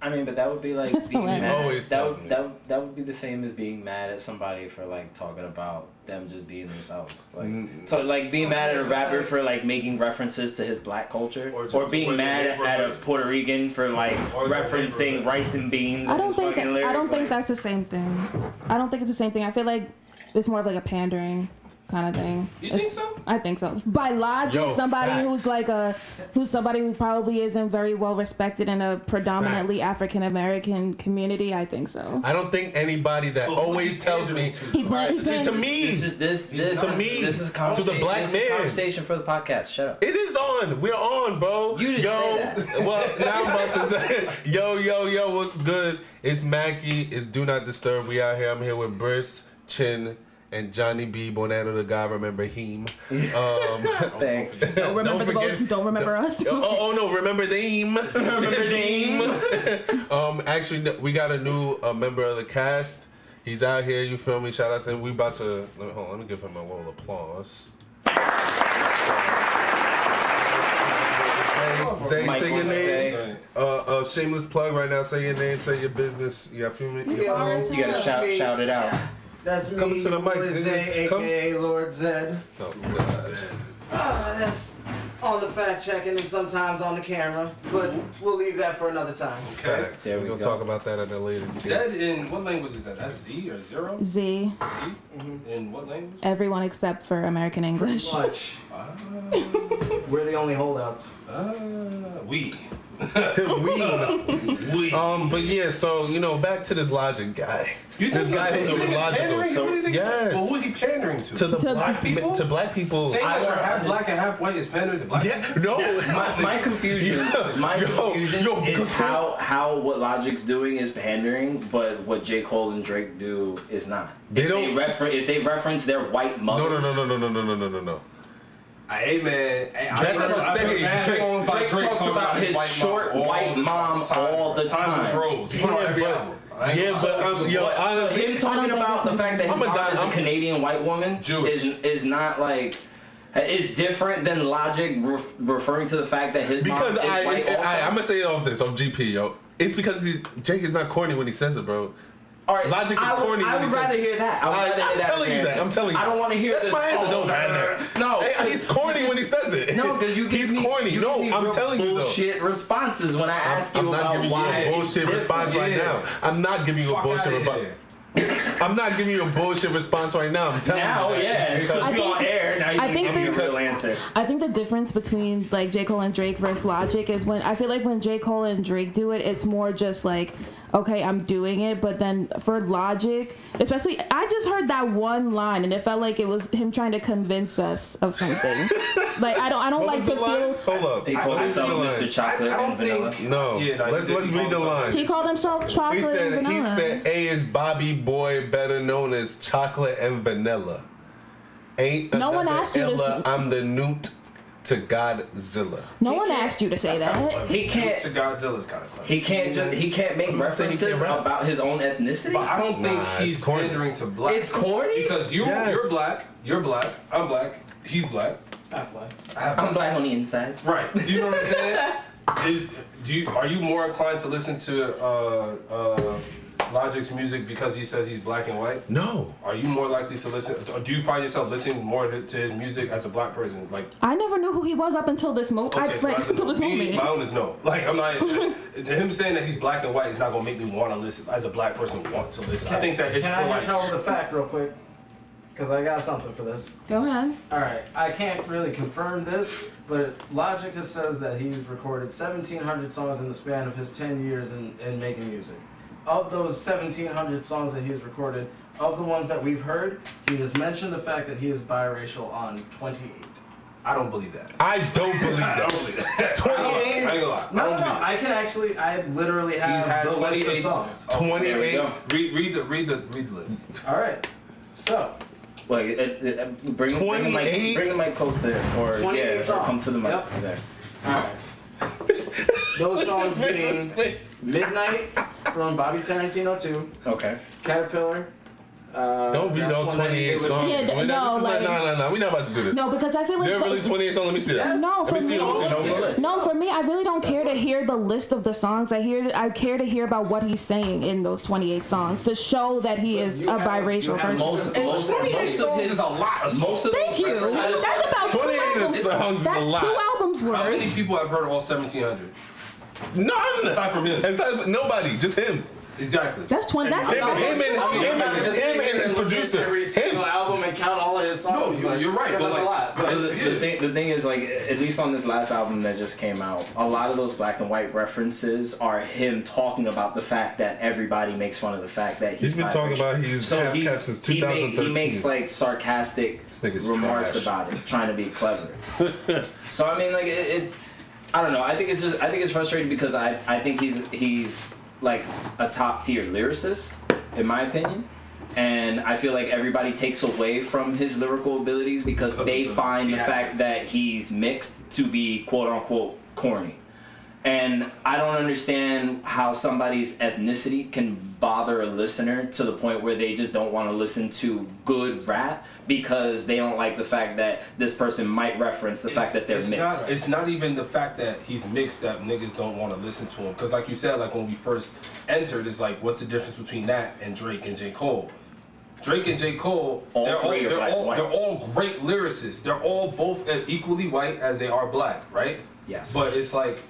I mean, but that would be like That's being hilarious. mad. That would be the same as being mad at somebody for like talking about them just being themselves. Like so, like being mad at a rapper for like making references to his black culture, or being mad at a Puerto Rican for like referencing rice and beans. I don't think like, that's the same thing. I don't think it's the same thing. I feel like it's more of like a pandering kind of thing. You think so? I think so. By logic, somebody who's somebody who probably isn't very well respected in a predominantly African American community. I think so. I don't think anybody that always tells me to me. This is conversation for the podcast. Shut up. It is on. We're on, bro. You didn't say that. Well, now I'm about to say, yo, what's good? It's Mackie. It's Do Not Disturb. We out here. I'm here with Briss, Chin, and Johnny B. Bonanno the guy. Remember him. Thanks. Don't remember us. Oh no, remember them. Actually, we got a new member of the cast. He's out here. You feel me? Shout out to him. We about to. Let me give him a little applause. Zay, say your name. Shameless plug right now. Say your name. Say your business. You feel me? You gotta shout it out. That's me, Come to the mic, Zay, a.k.a. Lord Zed. Oh, God. That's on the fact checking and sometimes on the camera, but we'll leave that for another time. Okay. We're going to talk about that at a later. Zed in what language is that? That's Z or Zero? Z. In what language? Everyone except for American English. Much. We're the only holdouts. We. But yeah, so back to this Logic guy. This guy is illogical. So, yes. Well, who's he pandering to? To the black people. To black people. Saying that you're half black and half white is pandering to black people. No. My confusion. Is how what Logic's doing is pandering, but what J. Cole and Drake do is not. If they reference their white mothers. No. Hey man, Drake talks about his short white mom all the time. So him talking about the fact that his mom is a Canadian white woman is not like. It's different than Logic referring to the fact that his mom is white also. I'm gonna say all this on GP, yo. It's because Jake is not corny when he says it, bro. All right, Logic is corny. I would rather hear that. I'm telling you that. I'm telling you. I don't want to hear That's this. my answer. Don't matter. No, he's corny when he says it. No, because he's corny. No, I'm telling you though. Bullshit responses when I ask you about why. I'm not giving you a bullshit response right now. I'm not giving you a bullshit response. I'm not giving you a bullshit response right now. I'm telling you. Because we on air. Now you can give me a real answer. I think the difference between like J. Cole and Drake versus Logic is when I feel like when J. Cole and Drake do it, it's more just like, okay, I'm doing it. But then for Logic, especially, I just heard that one line and it felt like it was him trying to convince us of something. Like I don't like to feel. Hold up. He called himself Mr. Chocolate and Vanilla. No. Let's read the line. He called himself Chocolate and Vanilla. He said A is Bobby Boy, better known as Chocolate and Vanilla. Ain't no one asked you to. I'm the newt to Godzilla. No one asked you to say that. He can't. To Godzilla's kind of clever. He can't make references about his own ethnicity. But I don't think he's pandering to black. It's corny because you're black. You're black. I'm black. He's black. Half black. I'm black on the inside. Right. You know what I'm saying? Are you more inclined to listen to Logic's music because he says he's black and white? No. Are you more likely to listen? Or do you find yourself listening more to his music as a black person? Like I never knew who he was up until this moment. Until this moment. My own is no. Like I'm not. Him saying that he's black and white is not gonna make me want to listen as a black person. Want to listen? I think that it's for like. Can I tell the fact real quick? Because I got something for this. Go ahead. All right. I can't really confirm this, but Logic says that he's recorded 1,700 songs in the span of his 10 years in making music. Of those 1,700 songs that he's recorded, of the ones that we've heard, he has mentioned the fact that he is biracial on 28. I don't believe that. I don't believe that. I don't believe that. 28? I ain't gonna lie. No. I can actually. I literally have the list of songs. 28. Read the list. All right. So. Like, bring the mic closer, or come to the mic. Yep. Exactly. All right. Those songs being Midnight from Bobby Tarantino 2. Okay. Caterpillar, Don't read all 28 songs. Yeah, no, we're not about to do this. No, because I feel like there are really 28 songs. Let me see that. No, for me, No, for me, I really don't care to hear the list of the songs. I care to hear about what he's saying in those 28 songs to show that he is a biracial person. Most 28 songs is a lot of songs. Thank you. That's about 28 songs is a That's lot. 2 albums worth. How many people have heard all 1,700? None. Aside from him. Nobody. Just him. Exactly. That's 20. That's Him and his producer. Every single Him. album and count all of his songs. No, you're right. That's a lot. But the thing is, like, at least on this last album that just came out, a lot of those black and white references are him talking about the fact that everybody makes fun of the fact that he's been talking about he's half cat since 2013. He makes like sarcastic remarks about it, trying to be clever. So I mean, like it's I don't know. I think it's frustrating because I think he's like a top tier lyricist in my opinion. And I feel like everybody takes away from his lyrical abilities because they find the fact that he's mixed to be quote unquote corny. And I don't understand how somebody's ethnicity can bother a listener to the point where they just don't want to listen to good rap because they don't like the fact that this person might reference the fact that they're mixed. It's not even the fact that he's mixed that niggas don't want to listen to him. Because like you said, like when we first entered, it's like, what's the difference between that and Drake and J. Cole? Drake and J. Cole, they're all great lyricists. They're all both equally white as they are black, right? Yes. But it's like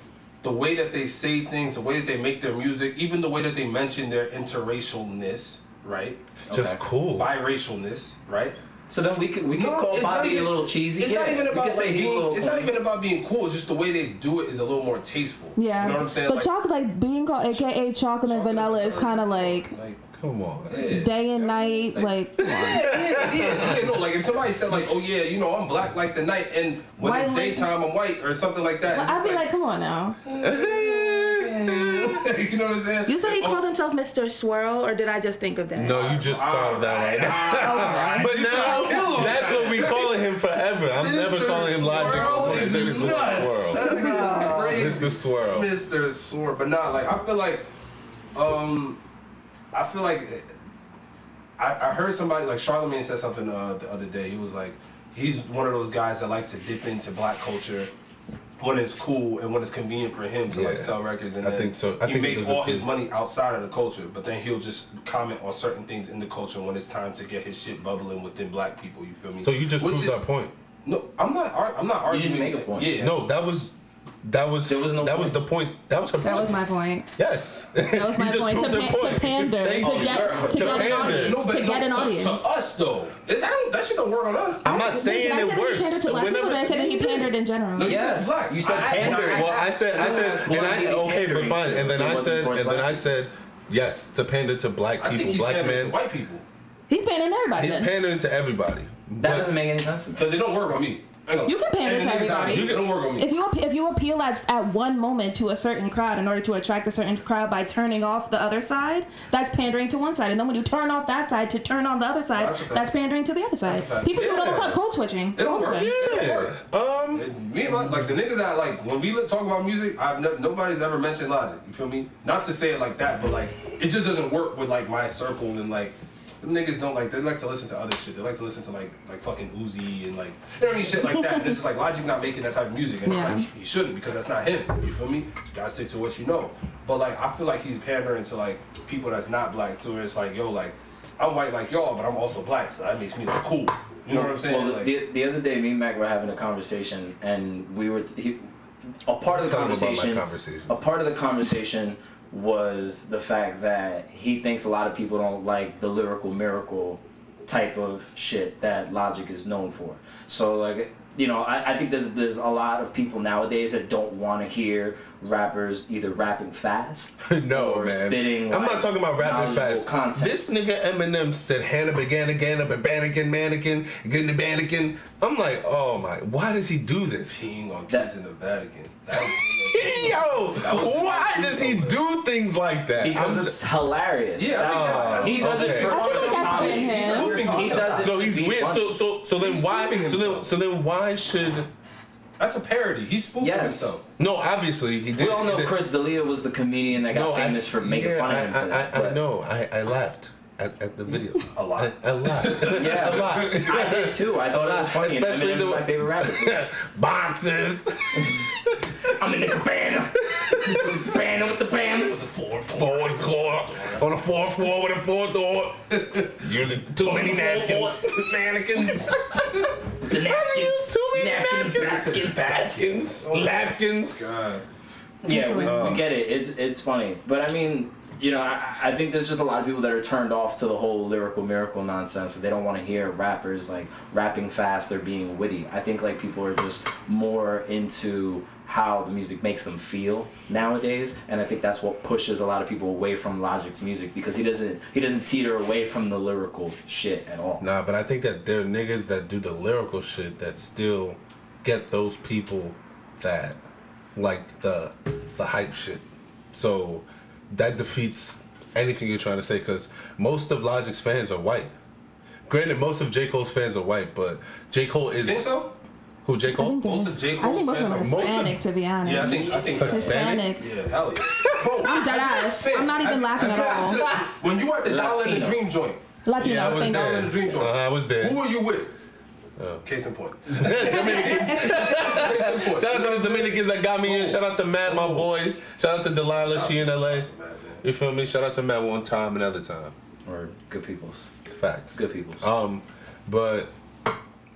the way that they say things, the way that they make their music, even the way that they mention their interracialness, right? It's just cool. Biracialness, right? So then we could call Bobby a little cheesy. It's not even about it's not even about being cool. It's just the way they do it is a little more tasteful. Yeah. You know what I'm saying? But chocolate, like being called AKA chocolate and vanilla is kind of like come on. day and night, like. Yeah. No, like if somebody said like, oh yeah, you know, I'm black like the night, and when it's daytime I'm white or something like that. I'd be like, come on now. You know what I'm saying? You said he called himself Mr. Swirl, or did I just think of that? No, you just thought of that right now. But now, that's what we calling him forever. I'm never calling him Logic. Mr. Swirl. Mr. Swirl. Mr. Swirl. But not like, I feel like I heard somebody, like Charlamagne said something the other day. He was like, he's one of those guys that likes to dip into black culture when it's cool and when it's convenient for him to like sell records, and he makes all his money outside of the culture, but then he'll just comment on certain things in the culture when it's time to get his shit bubbling within black people. You feel me? So you just proved that point. No, I'm not arguing. You didn't make a point. Yeah. No, that was the point. That was her point. That was my point. Yes. That was my point. To pander, to get an audience. To us though, that shit don't work on us. I'm not saying it works. He pandered to black people, but I said that he pandered in general. No, Yes. You said pander. Well, I said, okay, but fine. And then I said, yes, to pander to black people, black men, to white people. He's pandering to everybody. He's pandering to everybody. That doesn't make any sense to me. Because it don't work on me. You can pander to everybody. You can work on me. If you appeal at one moment to a certain crowd in order to attract a certain crowd by turning off the other side, that's pandering to one side. And then when you turn off that side to turn on the other side, that's pandering to the other side. People do it all the time, code switching. It don't work. Yeah. Me and like the niggas that like when we talk about music, nobody's ever mentioned Logic. You feel me? Not to say it like that, but like it just doesn't work with like my circle and like. Them niggas don't like, they like to listen to other shit. They like to listen to like fucking Uzi and like, you know what I mean, shit like that. And it's just like Logic not making that type of music. And it's like, he shouldn't because that's not him. You feel me? You gotta stick to what you know. But like, I feel like he's pandering to like people that's not black. So it's like, yo, like, I'm white like y'all, but I'm also black. So that makes me look cool. You know what I'm saying? Well, like, the other day, me and Mac were having a conversation and we were, a part of the conversation was the fact that he thinks a lot of people don't like the lyrical miracle type of shit that Logic is known for. So like, you know, I think there's a lot of people nowadays that don't want to hear rappers either rapping fast or spitting. I'm not talking about rapping fast. Content. This nigga Eminem said Hannah began again up at Bannekin, mannequin, getting the Bannekin. I'm like, oh my, why does he do this? Peeing on kids in the Vatican. Yo, why does he do things like that? Because it's hilarious. Yeah, he does it for. I feel like that's been him. He does it. So he's weird. So then why? So then why should? That's a parody. He's spoofing himself. No, obviously he did. We all know Chris D'Elia was the comedian that got famous for making fun of him. I know. I laughed. at the video. A lot. A lot. Yeah, a lot. I did too. I thought it was funny. Especially Eminem's my favorite rapper. Boxes. I'm in the cabana. Cabana with the bands. Fourth floor on the fourth floor with a fourth door. Using too many napkins. Mannequins. The napkins. Too many napkins. Napkins. God. Yeah, we get it. It's funny, but I mean, you know, I think there's just a lot of people that are turned off to the whole lyrical miracle nonsense. They don't want to hear rappers like rapping fast or being witty. I think like people are just more into how the music makes them feel nowadays, and I think that's what pushes a lot of people away from Logic's music, because he doesn't teeter away from the lyrical shit at all. Nah, but I think that there are niggas that do the lyrical shit that still get those people that like the hype shit. So that defeats anything you're trying to say, because most of Logic's fans are white. Granted, most of J. Cole's fans are white, but J. Cole is... Think so? Who, J. Cole? Most of J. I Cole's think most of fans them are are Hispanic, to be honest. Yeah, I think Hispanic. Yeah, hell yeah. Bro, I'm dead ass. I'm not even laughing at all. When you were at the Dollar in the Latino. Dream joint, Latino, Yeah, I was thank Dollar you. in the Dream joint, I was there. who were you with? Oh. Case in point. Shout out to the Dominicans that got me in. Shout out to Matt, my boy. Shout out to Delilah, she in LA. You feel me? Shout out to Matt one time, another time. Or good peoples. Facts. Good peoples. But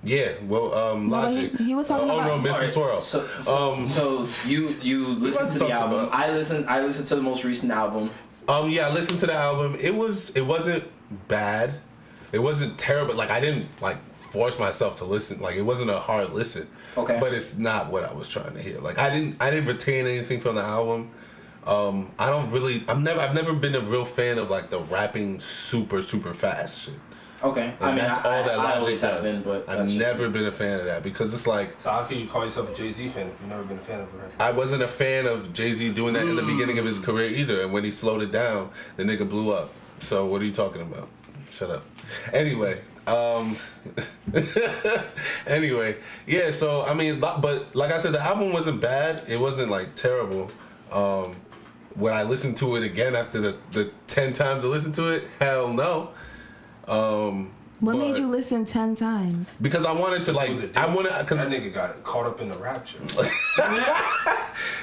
yeah, well, Logic. he was talking oh about- no, Mr. Swirl. So you listened to the album. I listened to the most recent album. Yeah, I listened to the album. It wasn't bad. It wasn't terrible. Like, I didn't like force myself to listen. Like, it wasn't a hard listen. Okay. But it's not what I was trying to hear. Like, I didn't retain anything from the album. I've never been a real fan of like the rapping super fast shit. Okay. And I mean, that's all that I Logic always have does. been, but I've that's just never me. been a fan of that, because it's like, So how can you call yourself a Jay-Z fan if you've never been a fan of her? I wasn't a fan of Jay-Z doing that in the beginning of his career either, and when he slowed it down, the nigga blew up. So what are you talking about? Shut up. Anyway, yeah, so I mean, but like I said, the album wasn't bad. It wasn't like terrible. Would I listen to it again after the 10 times I listened to it? Hell no. What made you listen 10 times? Because I wanted to like, Because because that nigga got caught up in the rapture.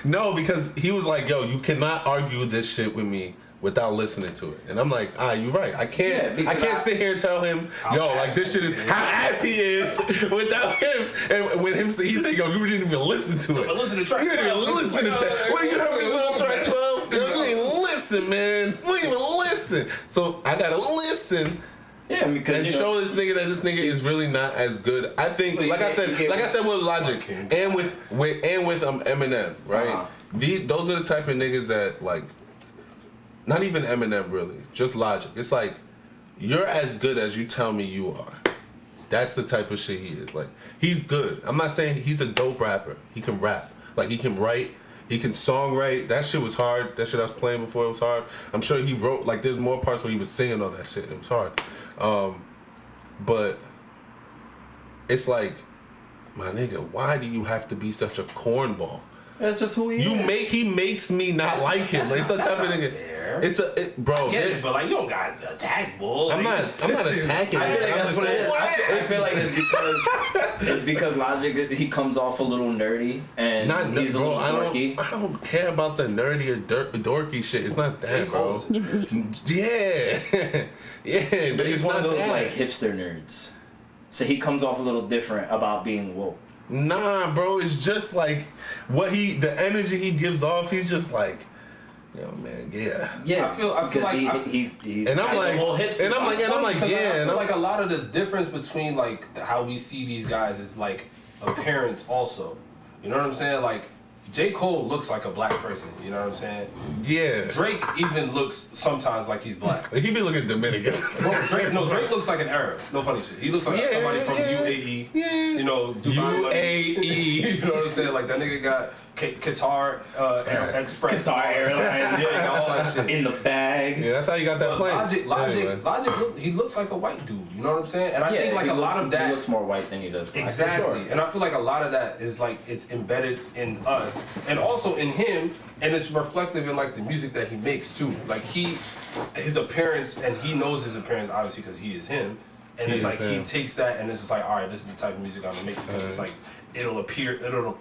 no, because he was like, yo, you cannot argue this shit with me without listening to it. And I'm like, you're right. I can't sit here and tell him, yo, like this shit is how ass he is without him. And when he said, yo, you didn't even listen to it. But listen to track You didn't even 12. listen to that. What, you heard me listen to track 12? You didn't even listen, man. You didn't even listen. So I gotta listen. Yeah, because And show this nigga that this nigga is really not as good. I think, Well, like I said with Logic and with Eminem, right? Uh-huh. Those are the type of niggas that like, not even Eminem really, just Logic. It's like, you're as good as you tell me you are. That's the type of shit he is. Like, he's good. I'm not saying he's a dope rapper. He can rap. Like, he can write. He can songwrite. That shit was hard. That shit I was playing before, it was hard. I'm sure he wrote, like, there's more parts where he was singing on that shit. It was hard. But it's like, my nigga, why do you have to be such a cornball? that's just who he is. He makes me not like him. Like, it's the type of nigga. Fair. Bro. Yeah, but like you don't got to attack bull. I'm not attacking I him. feel like I'm that's just what it saying, is. I feel like it's because Logic, he comes off a little nerdy and he's a little dorky. I don't care about the nerdy or dorky shit. It's not that, bro. Yeah. Yeah. But he's it's one of not those that. like hipster nerds. So he comes off a little different about being woke. Nah, bro. It's just like the energy he gives off. He's just like, yo, man, yeah. Yeah, I feel like he's And I'm like, a whole hipster. and I'm like, yeah. I And feel I'm like a lot of the difference between like how we see these guys is like appearance also. You know what I'm saying? Like J. Cole looks like a black person. You know what I'm saying? yeah. Drake even looks sometimes like he's black. He be looking Dominican. Bro, Drake looks like an Arab. No funny shit. He looks like somebody from UAE. Yeah. You know, Dubai. UAE. You know what I'm saying? Like that nigga got Qatar Express. Qatar Airlines. Yeah, got all that shit. In the bag. bag. Yeah, that's how you got that plane. Logic, he looks like a white dude. You know what I'm saying? And I think like a lot of that. He looks more white than he does black. Exactly. Sure. And I feel like a lot of that is like it's embedded in us and also in him, and it's reflective in like the music that he makes too. Like his appearance, and he knows his appearance obviously because he is him. And it's like he takes that and it's just like, all right, this is the type of music I'm gonna make because it's like it will appeal to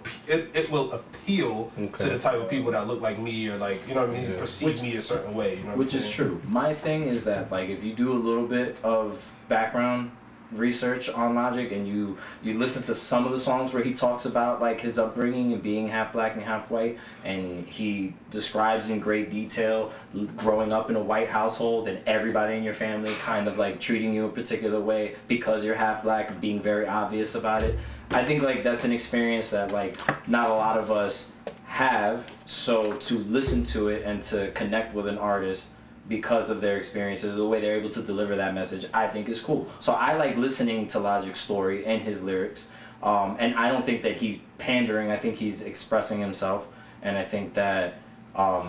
the type of people that look like me or like, you know what I mean, perceive me a certain way. You know which is true. My thing is that like if you do a little bit of background research on Logic and you listen to some of the songs where he talks about like his upbringing and being half black and half white, and he describes in great detail growing up in a white household and everybody in your family kind of like treating you a particular way because you're half black and being very obvious about it. I think like that's an experience that like not a lot of us have, so to listen to it and to connect with an artist because of their experiences, the way they're able to deliver that message, I think is cool. So I like listening to Logic's story and his lyrics, and I don't think that he's pandering. I think he's expressing himself, and I think that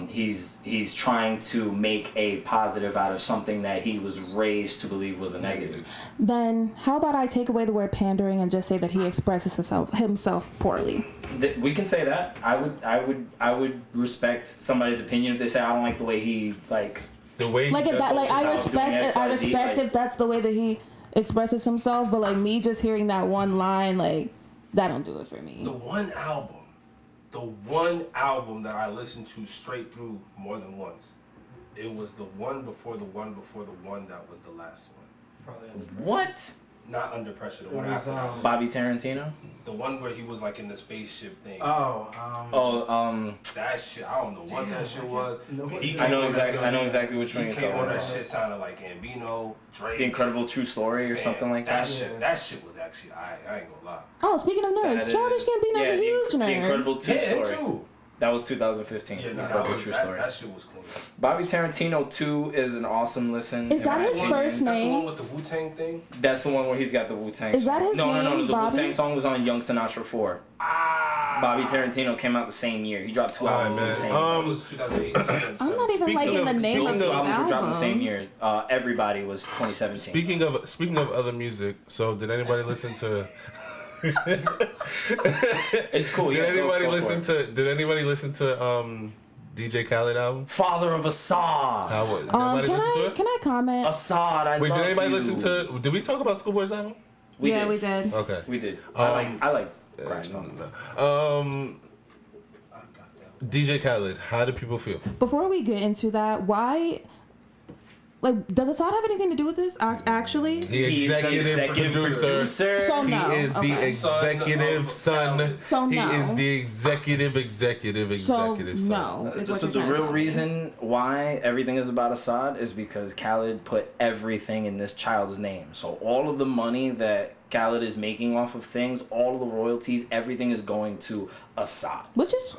he's trying to make a positive out of something that he was raised to believe was a negative. Then how about I take away the word pandering and just say that he expresses himself poorly? We can say that. I would respect somebody's opinion if they say I don't like the way he like. The way like if that, like I respect like, if that's the way that he expresses himself, but like me just hearing that one line, like that don't do it for me. The one album that I listened to straight through more than once, it was the one before the one before the one that was the last one. What? Not Under Pressure. The one after that. Bobby Tarantino? The one where he was like in the spaceship thing. That shit. I don't know what that shit was. I know exactly which one you're talking about. That shit sounded like Gambino, Drake. The Incredible True Story or something like that. That shit was actually. I ain't gonna lie. Oh, speaking of nerds, Childish Gambino's a huge nerd. The Incredible True Story. Him too. That was 2015. Yeah, Incredible True Story. That shit was clean. Bobby Tarantino 2 is an awesome listen. Is that his first name? That's the one with the Wu-Tang thing? That's the one where he's got the Wu-Tang. Is that his name? No. The Bobby? Wu-Tang song was on Young Sinatra 4. Bobby Tarantino came out the same year. He dropped 2 albums in the same year. It was 2008. I'm not even liking the name of the albums were dropped the same albums. year. Everybody was 2017. Speaking of other music, so did anybody listen to? It's cool. Did anybody listen to DJ Khaled album? Father of Assad. Can I comment? Assad, I love did anybody you. listen to? Did we talk about Schoolboy's album? We did. We did. Okay. We did. I like Crash DJ Khaled, how do people feel? Before we get into that, why? Like, does Assad have anything to do with this? Actually, The executive producer. So no. He is the executive son. So He no. is the executive So son. no. is what So you're the trying to real tell me. reason why everything is about Assad is because Khaled put everything in this child's name. So all of the money that Khaled is making off of things, all of the royalties, everything is going to Assad. Which is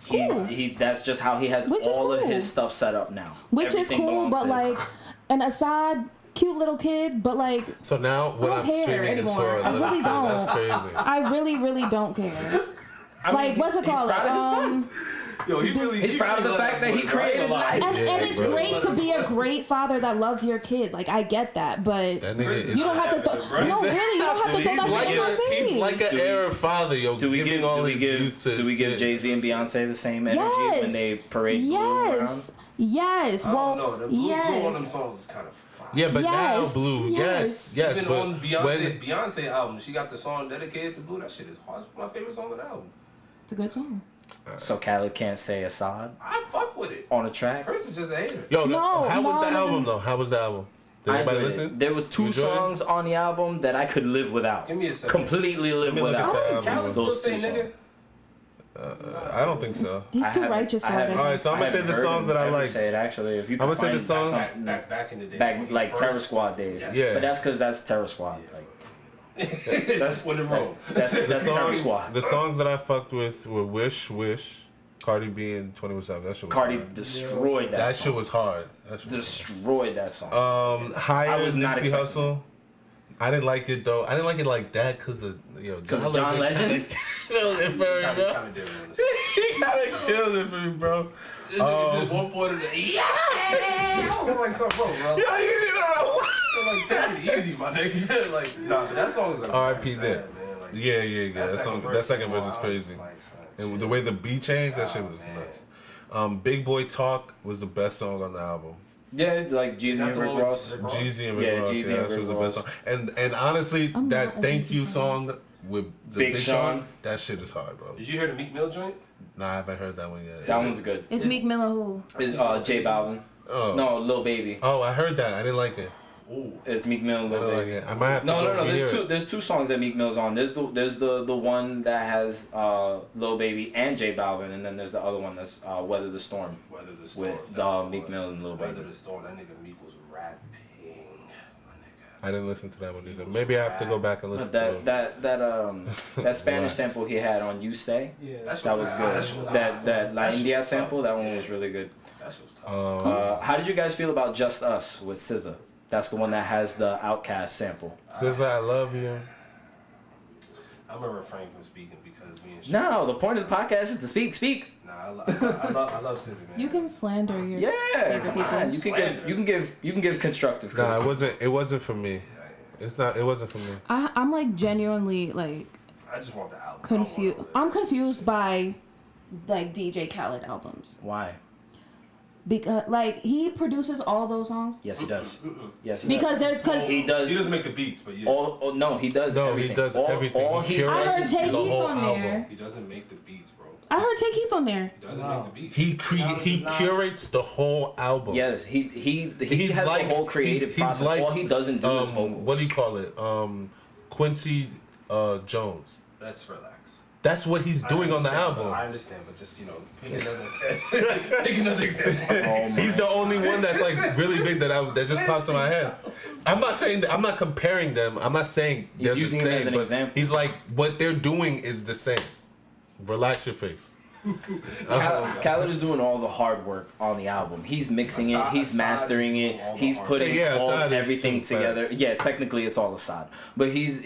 cool. That's just how he has Which is all of cool. his stuff set up now. Which Everything is cool, belongs but to like Assad. an Assad, cute little kid, but like So now what I I'm don't care streaming is anymore. for I really don't. That's crazy. I really don't care. I mean, Like, what's it he's called? proud of his son. Yo, He's proud of the fact that he created life. And it's bro. great to be a great father that loves your kid. Like, I get that, but That nigga is you don't have to. No, really, you don't have to throw that shit in my face. He's like an Arab father, yo. Do we give Jay-Z Jay-Z and Beyonce the same energy when they parade Blue around? Yes. I Well, don't know. The Blue yes. one of them songs is kind of fire. Yeah, but now Yes, Blue, yes. yes, Even but on Beyonce album, she got the song dedicated to Blue. That shit is hard. It's my favorite song on the album. It's a good song. So Khaled can't say Assad I fuck with it. on a track. Chris is just a hater. Yo, No, how was the no. album though? How was the album? Did I anybody enjoyed it. listen? There was You 2 enjoyed it? songs on the album that I could live without. Give me a second. Completely live me look at without. the album. Khaled still Those say 2 nigga? songs. I don't think so. He's I too haven't- righteous I for haven't- that. All right, so I'm gonna say the songs that I liked. Say it actually. If you I'm gonna say the find songs. Back in the day. back like First- Terror Squad days. Yeah. But that's because that's Terror Squad. Like That's when it wrong. that's The Terror songs, Squad. the songs that I fucked with were Wish, Cardi B and 21 Savage. That shit was Cardi hard. destroyed that. That song. shit was hard. That shit was destroyed that song. Higher I was not Nipsey expecting Hussle. I didn't like it though. I didn't like it like that because of John Legend. Killed it for me, bro. Kind of did. He kind of killed it for me, bro. At one point of the was like, so bro. Yo, you need to Like, take it easy, my nigga. Like, nah, but that song is like. R.I.P. sad, Nick. man. Like, Yeah. That second verse is crazy. And the way the beat changed, that shit was nuts. Big Boy Talk was the best song on the album. Yeah, like Jeezy and Rick Ross. Jeezy and Rick Ross. Jeezy Yeah, and that was Rick the Ross. best song. And honestly, that thank you song with the Big Sean, that shit is hard, bro. Did you hear the Meek Mill joint? Nah, I haven't heard that one yet. that one's good. It's Meek Miller who? It's J Balvin. Oh. No, Lil Baby. Oh, I heard that. I didn't like it. Ooh. It's Meek Mill and I Lil don't like Baby. it. I might have to No. There's two songs that Meek Mill's on. There's the one that has Lil Baby and J Balvin, and then there's the other one that's Weather the Storm. Weather the Storm. With Meek Mill and Lil Baby. Weather the Storm. That nigga Meek was rapping. I didn't listen to that one either. Maybe I have to go back and listen to it. That Spanish sample he had on You Stay. Yeah, That was good. That La India sample, that one was really good. That shit was tough. How did you guys feel about Just Us with SZA? That's the one that has the Outkast sample. SZA, I love you. I'm gonna refrain from speaking because me and shit. No, the point of the podcast is to speak. Nah, I love SZA, man. You can slander your Yeah, favorite come on. people. You can give constructive Nah, criticism. it wasn't for me. It wasn't for me. I'm like genuinely like I just want the album. confused. I'm confused by like DJ Khaled albums Why? because like he produces all those songs. Yes, he does. Yes, he Because does. because He does. He doesn't make the beats, but yeah. No, he does. No, everything. he does all, everything. All He he I does heard is Take the Heath whole on album. there. He doesn't make the beats, bro. I heard Take Heath on there. He doesn't No. make the beats. He curates the whole album. Yes, he He's has like the whole creative he's process. like, all he doesn't do is vocals. what do you call it? Quincy Jones. Let's relax. That's what he's doing on the album. I understand, but just, pick another example. Oh my He's the only one that's like really big that just pops in my head. I'm not saying that. I'm not comparing them. I'm not saying He's they're using the it same. as an but example. He's like what they're doing is the same. Relax your face. Khaled is doing all the hard work on the album. He's mixing it, he's mastering it, he's putting everything together. Yeah, technically it's all Assad, but he's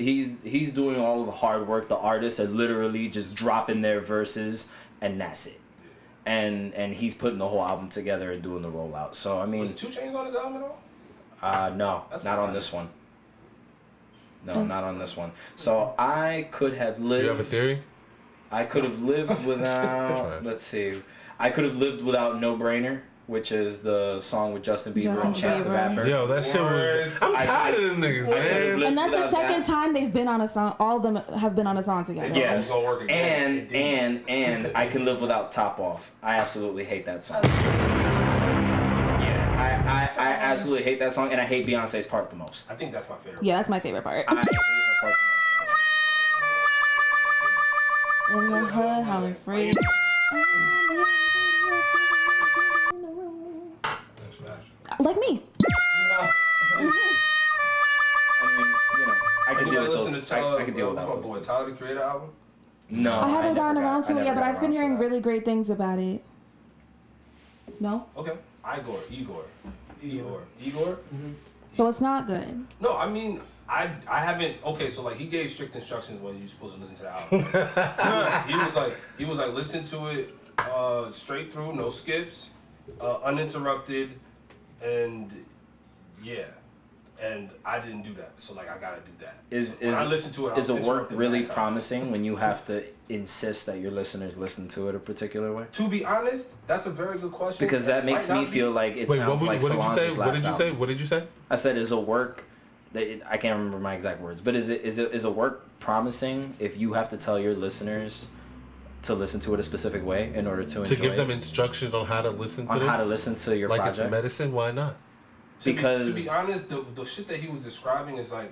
doing all of the hard work. The artists are literally just dropping their verses, and that's it. And he's putting the whole album together and doing the rollout. So I mean, Was 2 Chainz on his album at all? no, That's not on fine. this one. No, not on this one. So I could have Do lived. you have a theory? I could have lived without. Let's see. I could have lived without No Brainer, which is the song with Justin Bieber and Chance the Rapper. Yo, that shit was. I'm tired of them niggas, man. And that's the without second that. time they've been on a song. All of them have been on a song together. Yes, gonna work again. and I Can Live Without Top Off. I absolutely hate that song. Yeah, I absolutely hate that song, and I hate Beyonce's part the most. I think that's my favorite. Yeah, that's my favorite part. I hate her part In the hood, hollering free. Like me. the most. I mean, I can deal with listen those. to I can deal with my those. boy two. Tyler, the Creator album? No, I haven't gotten never around got- to I it yet, never but got I've been around to hearing that. really great things about it. No? Okay. Igor. Mm-hmm. So it's not good. No, I mean, I haven't. Okay, so like he gave strict instructions when you're supposed to listen to the album. he was like listen to it straight through, no skips, uninterrupted, and yeah. And I didn't do that, so like I gotta do that. When I listen to it, is I'll a work interrupt it really 9 times. promising when you have to insist that your listeners listen to it a particular way? To be honest, that's a very good question. Because that It makes might me not be. feel like it Wait, sounds like what did you say? Solange's What last did you say? album. What did you say? I said is a work. I can't remember my exact words, but is a work promising if you have to tell your listeners to listen to it a specific way in order to enjoy To give them it? instructions on how to listen to On this? how to listen to your like project. it's medicine. Why not? To Because be honest, the shit that he was describing is like,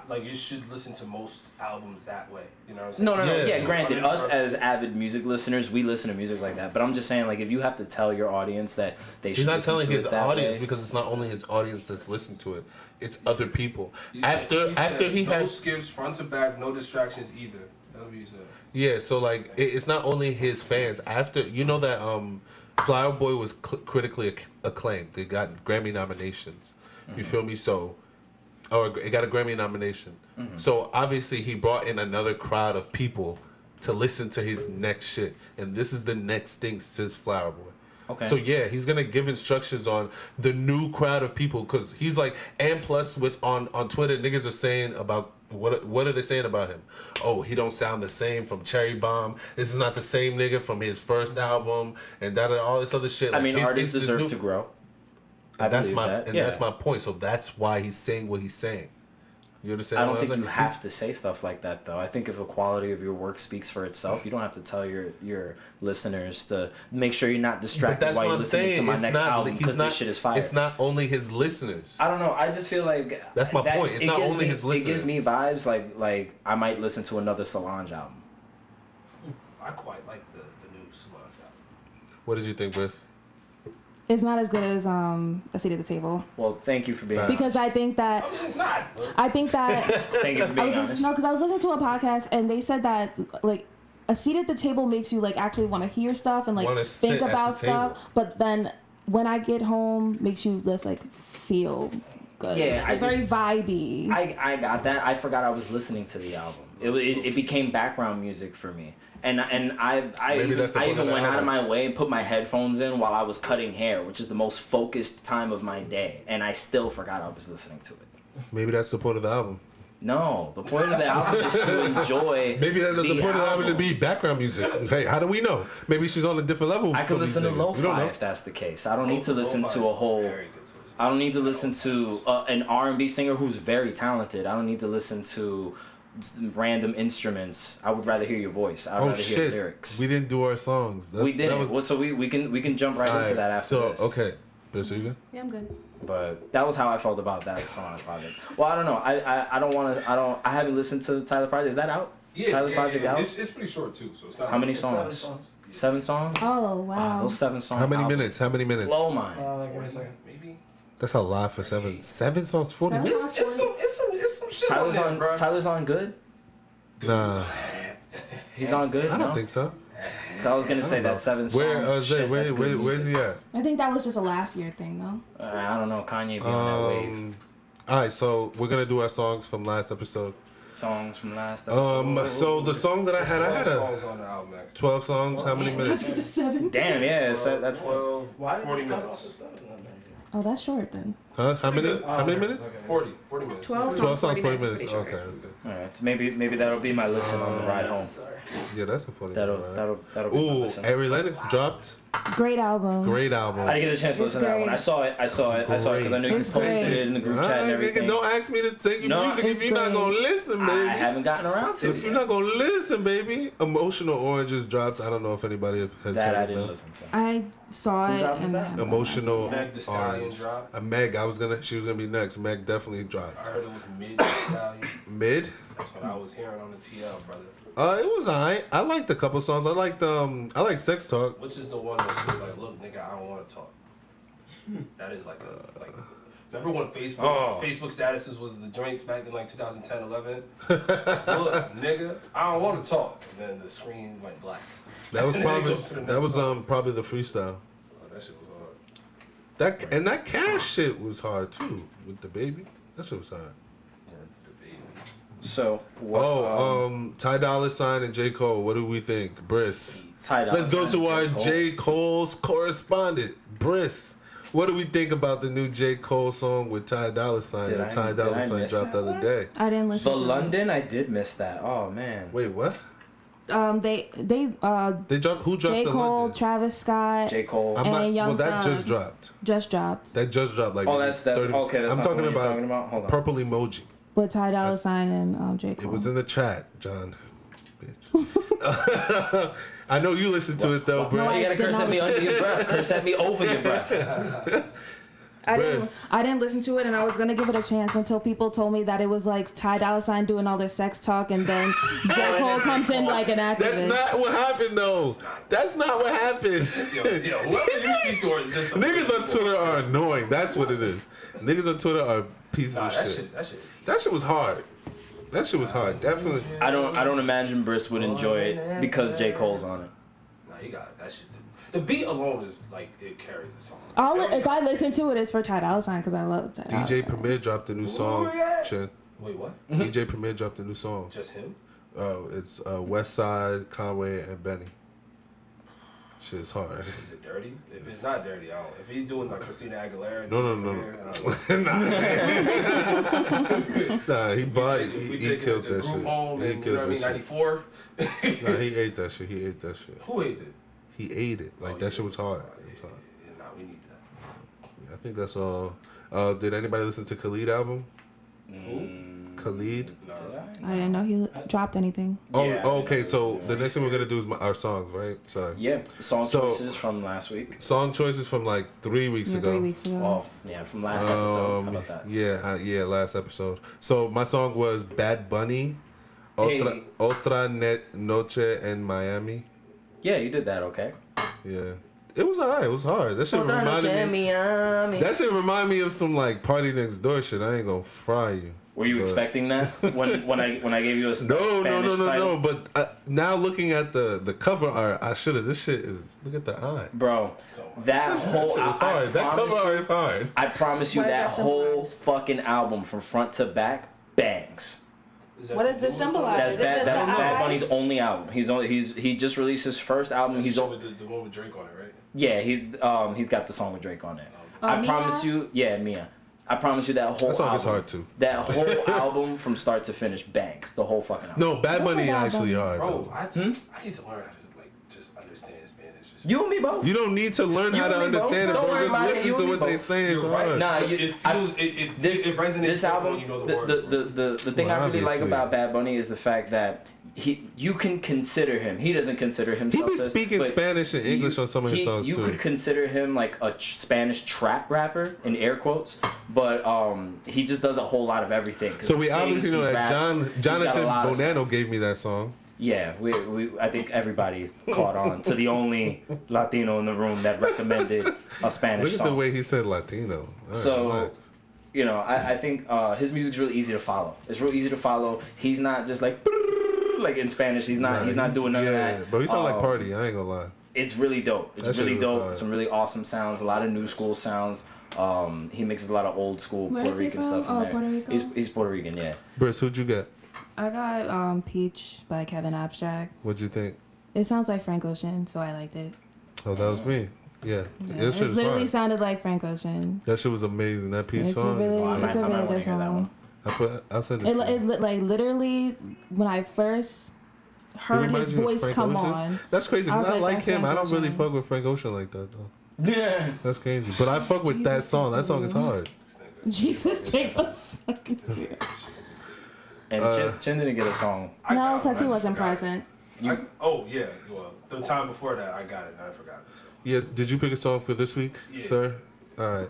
like you should listen to most albums that way. You know what I'm saying? no. Yeah. Yeah, granted, us as avid music listeners, we listen to music like that. But I'm just saying, like, if you have to tell your audience that they should He's not listen telling to his it that audience way, because it's not only his audience that's listening to it; it's other people. He After said he no has skips front to back, no distractions either. That's what he said. yeah, so like it's not only his fans. After you know that Flower Boy was critically acclaimed. They got Grammy nominations. You feel me? So, or it got a Grammy nomination. So obviously he brought in another crowd of people to listen to his next shit, and this is the next thing since Flower Boy. Okay. So yeah, he's gonna give instructions on the new crowd of people because he's like, and plus with on Twitter, niggas are saying about what are they saying about him? Oh, he don't sound the same from Cherry Bomb. This is not the same nigga from his first album, and all this other shit. I Like, mean, artists deserve to grow. That's my point. So that's why he's saying what he's saying. You understand? I don't think you have to say stuff like that, though. I think if the quality of your work speaks for itself, you don't have to tell your listeners to make sure you're not distracted while you're listening to my next album because this shit is fire. It's not only his listeners. I don't know. I just feel like that's my point. It's not only his listeners. It gives me vibes like I might listen to another Solange album. I quite like the new Solange album. What did you think, Briss? It's not as good as A Seat at the Table. Well, thank you for being because honest. I think that It's not. I think that Thank you for being honest. No, because I was listening to a podcast and they said that like a seat at the table makes you like actually want to hear stuff and like think about stuff, but then when I get home makes you just like feel good. Yeah, it's very vibey. I got that. I forgot I was listening to the album. It became background music for me. And I even went out of my way and put my headphones in while I was cutting hair, which is the most focused time of my day, and I still forgot I was listening to it. Maybe that's the point of the album. No, the point of the album is to enjoy. Maybe that's the point of the album to be background music. Hey, how do we know? Maybe she's on a different level. I could listen to lo-fi if that's the case. I don't need to listen to a whole. I don't need to listen to an R&B singer who's very talented. I don't need to listen to random instruments. I would rather hear your voice. I'd rather hear lyrics. We didn't do our songs. We didn't. So we can jump right into that after this. Okay. Briss, are you good? Yeah, I'm good. But that was how I felt about that Solange project. Well, I don't know. I haven't listened to the Tyler project. Is that out? Yeah, Tyler project out? It's pretty short too, so it's not. How many songs? 7 songs? Oh wow. Those 7 songs. How many minutes? Blow mine. Give me a second. Maybe. That's a lot for 7 songs, 40 minutes. It's some shit on there, bro. Tyler's on good? Nah, He's on good? I don't think so. I was gonna say that 7 songs. Where's he at? I think that was just a last year thing though. I don't know. Kanye be on that wave. All right, so we're gonna do our songs from last episode. Songs from last episode. So the song that I had 12 songs on the album, actually. 12 songs. How many minutes? Damn, yeah, that's 12, Why did 40 we cut minutes. off the 7 on there? Oh, that's short then. Huh? How many? How many minutes? 40 minutes. 12 12 songs, 40 40 minutes. minutes. Okay. all right. So maybe that'll be my listen on the ride home. Yeah, that's a funny. That'll be my Ooh, listen. Ari Lennox dropped. Great album. Great album. I didn't get a chance to listen to that one. I saw it because I knew you It's posted great. it in the group chat and everything. Don't ask me to take you music if it's you're not great. gonna listen, baby. I haven't gotten around to it. If you're not gonna listen, baby. Emotional Oranges dropped. I don't know if anybody has That I heard didn't of listen to. I saw Whose it album is and that? then Emotional Meg Thee Stallion Orange. dropped. Meg, she was gonna be next. Meg definitely dropped. I heard it was Mid Stallion. Mid? That's what I was hearing on the TL, brother. It was alright. I liked a couple songs. I like Sex Talk. Which is the one that she was like, "Look, nigga, I don't want to talk." That is like. Remember when Facebook statuses was the joints back in like 2010, 11? Look, nigga, I don't want to talk. And then the screen went black. That was And then it goes to the next song. probably the freestyle. Oh, that shit was hard. That Cash shit was hard too with the baby. That shit was hard. So what? Ty Dolla $ign and J. Cole. What do we think, Briss? Ty Dolla Let's go $ign to and our J. Cole. J. Cole's correspondent, Briss. What do we think about the new J. Cole song with Ty Dolla $ign Did that I- Ty did Dolla I $ign miss dropped the that other one? day? I didn't listen The to London, I did miss that. Oh man. Wait, what? it. They Who dropped J. the Cole, London? Travis Scott J. Cole. And Young that Thug. just dropped. just dropped. That just dropped like. Oh, that's 30 okay. That's I'm not talking the one about, you're talking about. Hold on. Purple Emoji. With Ty Dolla $ign and J. Cole. It was in the chat, John. Bitch. I know you listened to it though, No, bro. you gotta did curse not at me listen under your breath. Curse at me over your breath. I Briss. didn't listen to it, and I was gonna give it a chance until people told me that it was like Ty Dolla $ign doing all their sex talk, and then J. Cole comes in like an activist. That's not what happened though. That's not what happened. Yo, whoever you speak to are just Niggas on Twitter are annoying. That's what it is. Niggas on Twitter are pieces of shit. That shit was hard. That shit was hard. Definitely. I don't imagine Briss would enjoy it because J. Cole's on it. Nah, you got that shit. The beat alone is like it carries the song. If I listen to it, it's for Ty Dolla $ign because I love Ty Dolla DJ $ign. Premier dropped a new song. Chin. Wait, what? DJ Premier dropped a new song. Just him? Oh, it's West Side, Conway, and Benny. Shit's hard. Is it dirty? If it's not dirty, I don't. If he's doing like Christina Aguilera, No. Nah, he killed that shit. Home He and, killed that shit. 94. Nah, he ate that shit. Who ate it? He ate it. Like, that shit was hard. It was hard. Yeah, nah, we need that. Yeah, I think that's all. Did anybody listen to Khalid album? Who? Khalid? No. I didn't know he dropped anything. Yeah. Okay. So the next thing we're gonna do is our songs, right? Sorry. Yeah, song choices from last week. Song choices from like 3 weeks ago. 3 weeks ago. Well, yeah, from last episode. How about that? Yeah, last episode. So my song was Bad Bunny, Hey. Otra Noche in Miami. Yeah, you did that, okay? Yeah. It was alright. It was hard. That shit reminded me. That shit remind me of some like Party Next Door shit. I ain't gonna fry you. Were you expecting that when I gave you a Spanish No. title? But now looking at the cover art, I should have. This shit is. Look at the eye. Bro, that whole That shit is hard. That cover art is hard. I promise you What that does that whole symbolize? fucking album from front to back bangs. What does this symbolize? That's Is it Bad eye? Bunny's only album. He just released his first album. He's He's the one with Drake on it, right? yeah, he's got the song with Drake on it. I Mia? promise you, yeah, Mia. I promise you that whole That song album, is hard too. That whole album from start to finish bangs. The whole fucking album. No, Bad Bunny Bad actually Bunny? hard. Bro, Bro. I need to learn how to like just understand Spanish. You and me both. You don't need to learn how to and me both. understand it, Don't bro. worry Just about it. listen You to and me what they both. saying. It's You're right. hard. Nah, it resonates this album, when you know the word. the thing Well, I really like obviously. about Bad Bunny is the fact that you can consider him. He doesn't consider He himself. be this, speaking but Spanish and English on some of his songs you too. could consider him like a Spanish trap rapper in air quotes, but he just does a whole lot of everything. So we He sings, obviously he know that raps, he's got a Jonathan lot of stuff. Bonanno gave me that song. Yeah, I think everybody's caught on to the only Latino in the room that recommended a Spanish Look at song. the way he said Latino. All right, So, relax. you know, I think his music's really easy to follow. It's real easy to follow. He's not just like in Spanish. He's not doing none of that. But he sound like Party. I ain't gonna lie. It's really dope. That It's shit really was dope. hard. Some really awesome sounds. A lot of new school sounds. He mixes a lot of old school Where Puerto is he Rican from? stuff in Oh, there. Puerto Rico? He's Puerto Rican, yeah. Briss, who'd you get? I got Peach by Kevin Abstract. What'd you think? It sounds like Frank Ocean, so I liked it. Oh, that was me. Yeah. Yeah, That shit it is literally hard. sounded like Frank Ocean. That shit was amazing. That Peach It's a song. really, I it's a might really wanna good hear that song. one. I'll send it to you. Like literally when I first heard his reminds you of voice Frank come Ocean? on. That's crazy. I was 'Cause I like, like that's him. I Frank don't really Ocean. fuck with Frank Ocean like that though. Yeah. That's crazy. But I fuck with that song. That song is hard. Jesus, take the fucking. And Chin didn't get a song. I No, got it, because I he just wasn't forgot it. present. Yeah. Well, the time before that, I got it. And I forgot it. So. Yeah. Did you pick a song for this week, Yeah. sir? All right.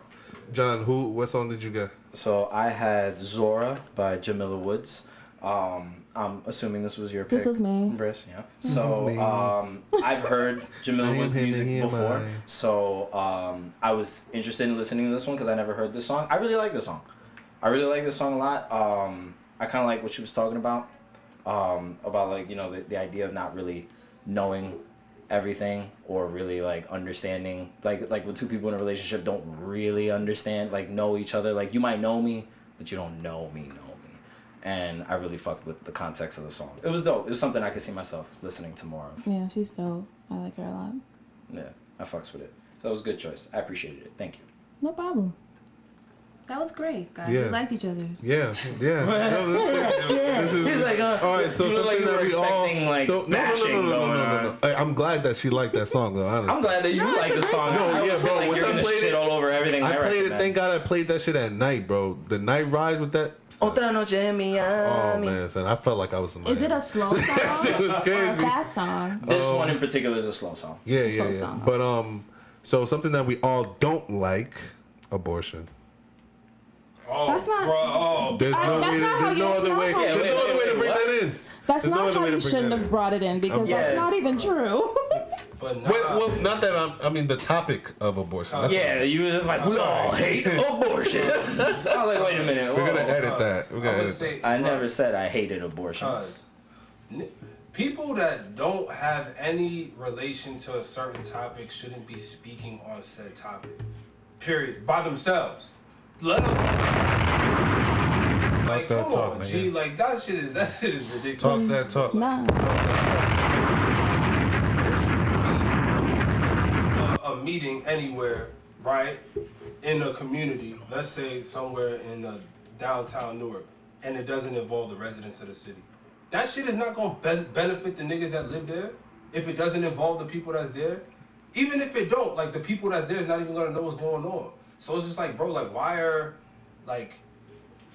John, what song did you get? So I had Zora by Jamila Woods. I'm assuming this was your pick. This was me. Briss, yeah. is So me. I've heard Jamila I am Woods him and music he am before, I. so I was interested in listening to this one because I never heard this song. I really like this song. I really like this song a lot. I kind of like what she was talking about like, you know, the idea of not really knowing everything or really like understanding, like when two people in a relationship don't really understand, like know each other. Like you might know me, but you don't know me. And I really fucked with the context of the song. It was dope. It was something I could see myself listening to more of. Yeah, she's dope. I like her a lot. Yeah, I fucks with it. So it was a good choice. I appreciated it. Thank you. No problem. That was great, guys. Yeah. We liked each other. Yeah. This is- He's like, all right, so you look like something you were that we all. expecting, like, So bashing going on. I'm glad that she liked that song though. Honestly. I'm glad that you No, like it's a the great song. song. I No, always yeah, feel bro, like once you're I gonna played shit it- all over everything I I played it. recommend. Thank God I played that shit at night, bro. The night rise with that. Otra Noche in Oh Miami. man, son, I felt like I was in Is it a slow song? shit was Or a crazy. fast song? This one in particular is a slow song. Yeah, Slow yeah. song. But so something that we all don't like, abortion. Oh, That's not- bro. Oh, There's no that's way. not how There's no you- other that's way. not how There's you- no other way to bring What? that in. That's There's no not other how way to you bring shouldn't that have in. brought it in because Yeah. that's not even true. but nah. Well, not that I mean the topic of abortion. That's Yeah, you were just like, we all hate abortion. I was like, wait a minute. We're gonna whoa. edit that. We're gonna edit that. say, I never said I hated abortions. People that don't have any relation to a certain topic shouldn't be speaking on said topic. Period. By themselves. Let them. Like, that come talk, on, nigga. G. Like that shit is ridiculous. Talk that talk. Nah. There should be meeting anywhere, right, in a community, let's say somewhere in downtown Newark, and it doesn't involve the residents of the city, that shit is not going to benefit the niggas that live there if it doesn't involve the people that's there. Even if it don't, like, the people that's there is not even going to know what's going on. So it's just like, bro, like, why are, like,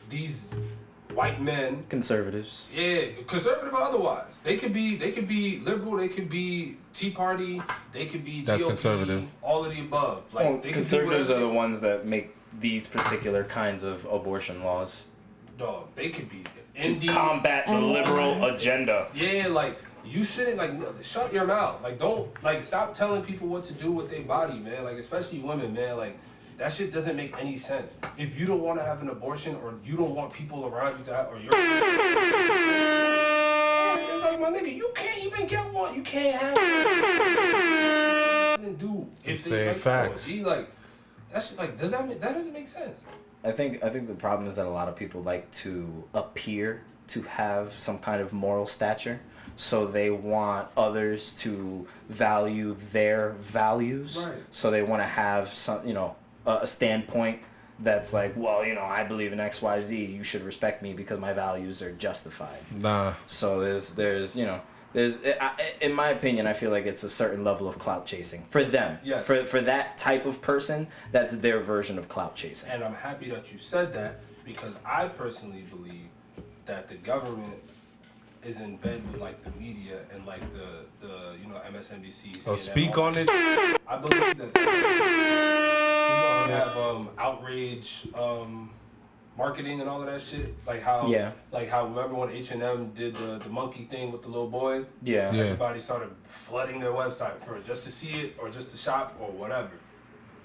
these white men, conservatives, conservative or otherwise, they could be liberal, they could be Tea Party, they could be That's GOP, conservative. all of the above. Like, well, they conservatives are the ones that make these particular kinds of abortion laws. Dog, they could be To combat the liberal agenda. Yeah, like, you shouldn't, like, shut your mouth. Like, don't, like, stop telling people what to do with their body, man. Like, especially women, man. Like, that shit doesn't make any sense. If you don't want to have an abortion, or you don't want people around you to have, or you're... It's like, my nigga, you can't even get one. You can't have one. Do if they like, facts. Like, that shit, like, that doesn't make sense. I think the problem is that a lot of people like to appear to have some kind of moral stature, so they want others to value their values. Right. So they want to have some, a standpoint that's like, well, I believe in X, Y, Z. You should respect me because my values are justified. Nah. So there's in my opinion, I feel like it's a certain level of clout chasing for them. Yes. For that type of person, that's their version of clout chasing. And I'm happy that you said that, because I personally believe that the government is in bed with, like, the media and, like, the MSNBC. Oh, CNN, speak all on that it. shit. I believe that we have outrage marketing and all of that shit. Like how remember when H&M did the monkey thing with the little boy? Yeah. Everybody started flooding their website just to see it or just to shop or whatever.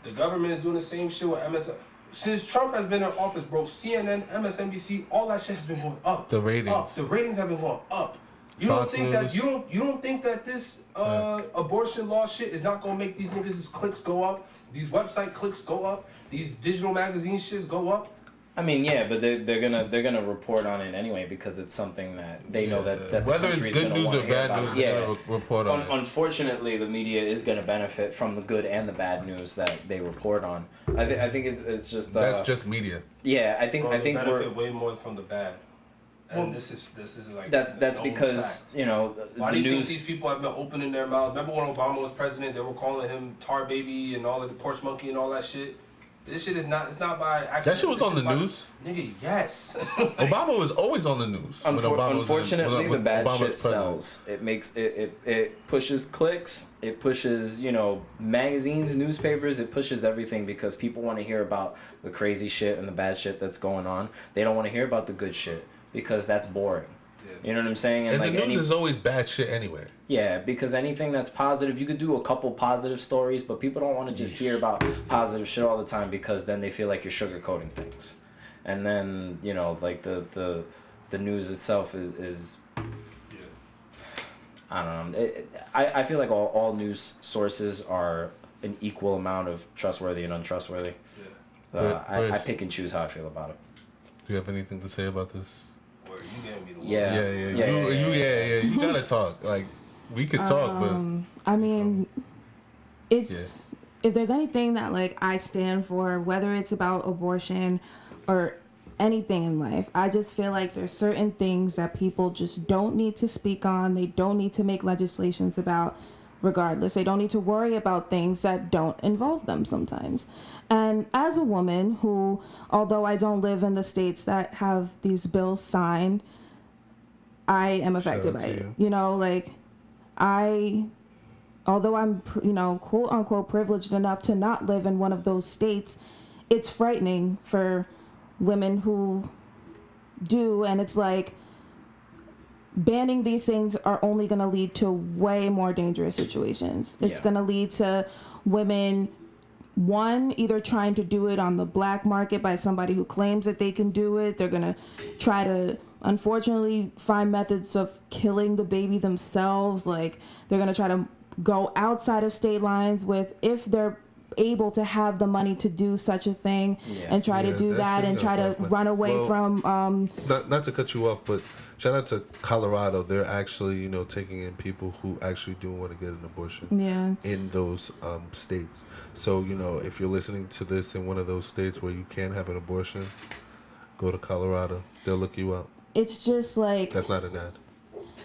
The government is doing the same shit with MSN. Since Trump has been in office, bro, CNN, MSNBC, all that shit has been going up. The ratings. Up. The ratings have been going up. You Fox don't think News. that you don't think that this abortion law shit is not gonna make these niggas' clicks go up, these website clicks go up, these digital magazine shits go up? I mean, yeah, but they're gonna report on it anyway because it's something that they know that the whether it's country's good gonna news wanna or hear bad about. news, they're gonna report on it. Unfortunately, the media is gonna benefit from the good and the bad news that they report on. I think it's just that's just media. Yeah, I think benefit we're way more from the bad. And this is like that's because fact. the Why do you news. think these people have been opening their mouths? Remember when Obama was president, they were calling him tar baby and all of the porch monkey and all that shit. This shit is not. It's not by accident. That shit was on the news. Nigga, yes. Obama was always on the news. Unfortunately, the bad Obama's shit president. sells. It makes it pushes clicks. It pushes magazines, newspapers. It pushes everything because people want to hear about the crazy shit and the bad shit that's going on. They don't want to hear about the good shit because that's boring. Yeah. You know what I'm saying? And the news is always bad shit anyway. Yeah, because anything that's positive, you could do a couple positive stories, but people don't want to just hear about positive shit all the time because then they feel like you're sugarcoating things. And then, like the news itself is I don't know. I feel like all news sources are an equal amount of trustworthy and untrustworthy. Yeah. I pick and choose how I feel about it. Do you have anything to say about this? Where you gave me the Yeah. You gotta talk. Like, we could talk, but I mean, it's if there's anything that like I stand for, whether it's about abortion or anything in life, I just feel like there's certain things that people just don't need to speak on. They don't need to make legislations about. Regardless, they don't need to worry about things that don't involve them sometimes. And as a woman who, although I don't live in the states that have these bills signed, I am affected by it. Although I'm, quote unquote privileged enough to not live in one of those states, it's frightening for women who do. And it's like, banning these things are only going to lead to way more dangerous situations. It's going to lead to women, one, either trying to do it on the black market by somebody who claims that they can do it. They're going to try to, unfortunately, find methods of killing the baby themselves. Like, they're going to try to go outside of state lines with, if they're able to have the money to do such a thing and try to do that and try to run away from not to cut you off, but shout out to Colorado. They're actually, you know, taking in people who actually do want to get an abortion in those states. So, you know, if you're listening to this in one of those states where you can have an abortion, go to Colorado. They'll look you up. It's just like... That's not an ad.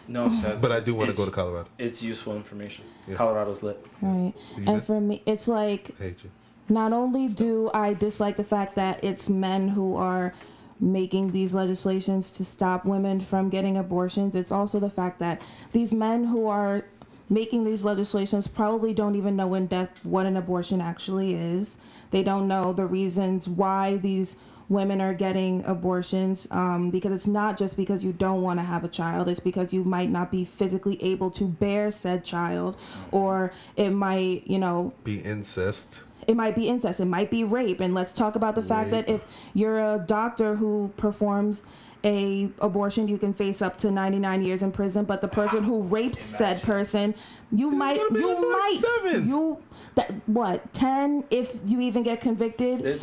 No, but I do want to go to Colorado. It's useful information. Yeah. Colorado's lit. Right. And for me, it's like... I hate you. Not only do I dislike the fact that it's men who are making these legislations to stop women from getting abortions, it's also the fact that these men who are making these legislations probably don't even know in depth what an abortion actually is. They don't know the reasons why these women are getting abortions, because it's not just because you don't want to have a child, it's because you might not be physically able to bear said child, or it might, you know... be incest. It might be incest. It might be rape. And let's talk about the fact that if you're a doctor who performs a abortion, you can face up to 99 years in prison. But the person who raped said person, what, 10 if you even get convicted. This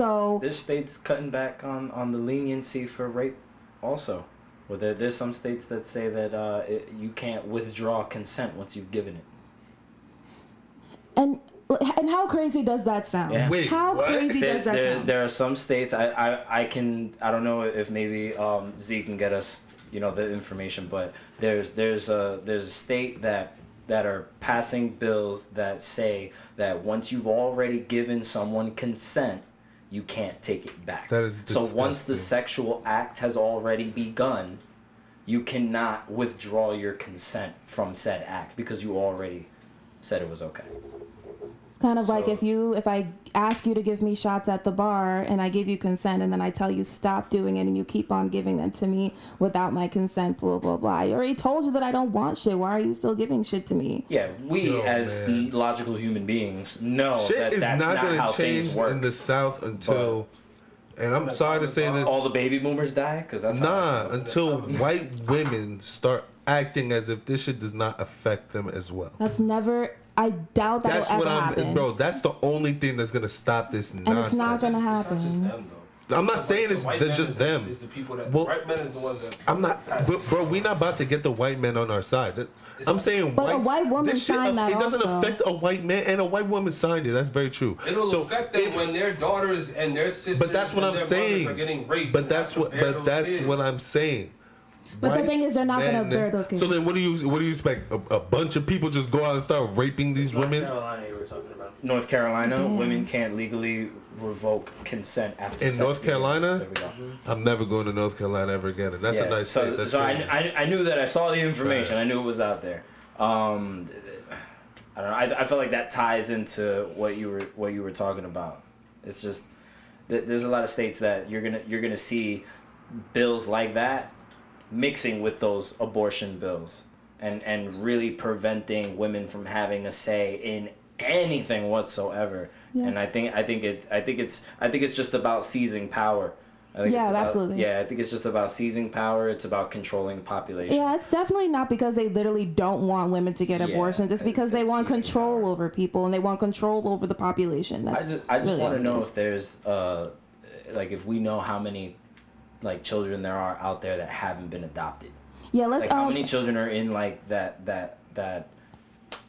state's cutting back on the leniency for rape also. Well, there's some states that say that you can't withdraw consent once you've given it. And how crazy does that sound? Yeah. Wait, how what? crazy does that sound? There are some states I don't know if maybe Z can get us, you know, the information, but there's a state that are passing bills that say that once you've already given someone consent, you can't take it back. That is disgusting. So once the sexual act has already begun, you cannot withdraw your consent from said act because you already said it was okay. It's kind of like if I ask you to give me shots at the bar and I give you consent and then I tell you stop doing it and you keep on giving them to me without my consent, blah, blah, blah. I already told you that I don't want shit. Why are you still giving shit to me? Yeah, logical human beings know shit that's not not gonna how change things work. in the South until... And I'm sorry to say this. All the baby boomers die? Because that's until white women start acting as if this shit does not affect them as well. That's never... I doubt that will ever happen. Bro, that's the only thing that's going to stop this nonsense. And it's not going to happen. It's not just them, though. I'm not saying it's just them. It's the people that... Well, white men is the ones that... I'm not... Bro, we're not about to get the white men on our side. I'm saying but a white woman signed that. It doesn't also affect a white man, and a white woman signed it. That's very true. It'll affect them when their daughters and their sisters but that's what and I'm their saying. brothers are getting raped. But that's what I'm saying. But the thing is, they're not going to bear those kids. So then, what do you expect? A bunch of people just go out and start raping these women? North Carolina, you were talking about. North Carolina, women can't legally revoke consent after. In North Carolina, there we go. I'm never going to North Carolina ever again, and that's a nice state. That's so I knew that. I saw the information. Trash. I knew it was out there. I don't know. I feel like that ties into what you were talking about. It's just there's a lot of states that you're gonna see bills like that mixing with those abortion bills and really preventing women from having a say in anything whatsoever. Yeah. And I think it's just about seizing power. Absolutely. Yeah, I think it's just about seizing power. It's about controlling the population. Yeah, it's definitely not because they literally don't want women to get abortions. It's because they want control over people and they want control over the population. That's I just really want to know if there's if we know how many children there are out there that haven't been adopted. Yeah, let's how many children are in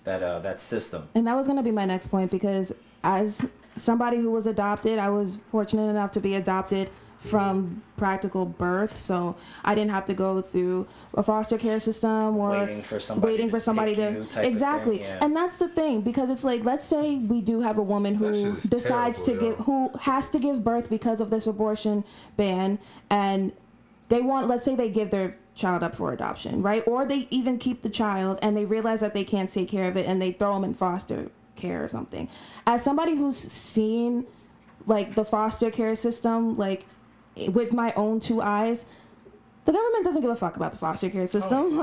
that system. And that was going to be my next point, because as somebody who was adopted, I was fortunate enough to be adopted from practical birth, so I didn't have to go through a foster care system or waiting for somebody to exactly. Yeah. And that's the thing, because it's like, let's say we do have a woman who decides who has to give birth because of this abortion ban, and let's say they give their child up for adoption, right? Or they even keep the child and they realize that they can't take care of it and they throw them in foster care or something. As somebody who's seen the foster care system, with my own two eyes, the government doesn't give a fuck about the foster care system.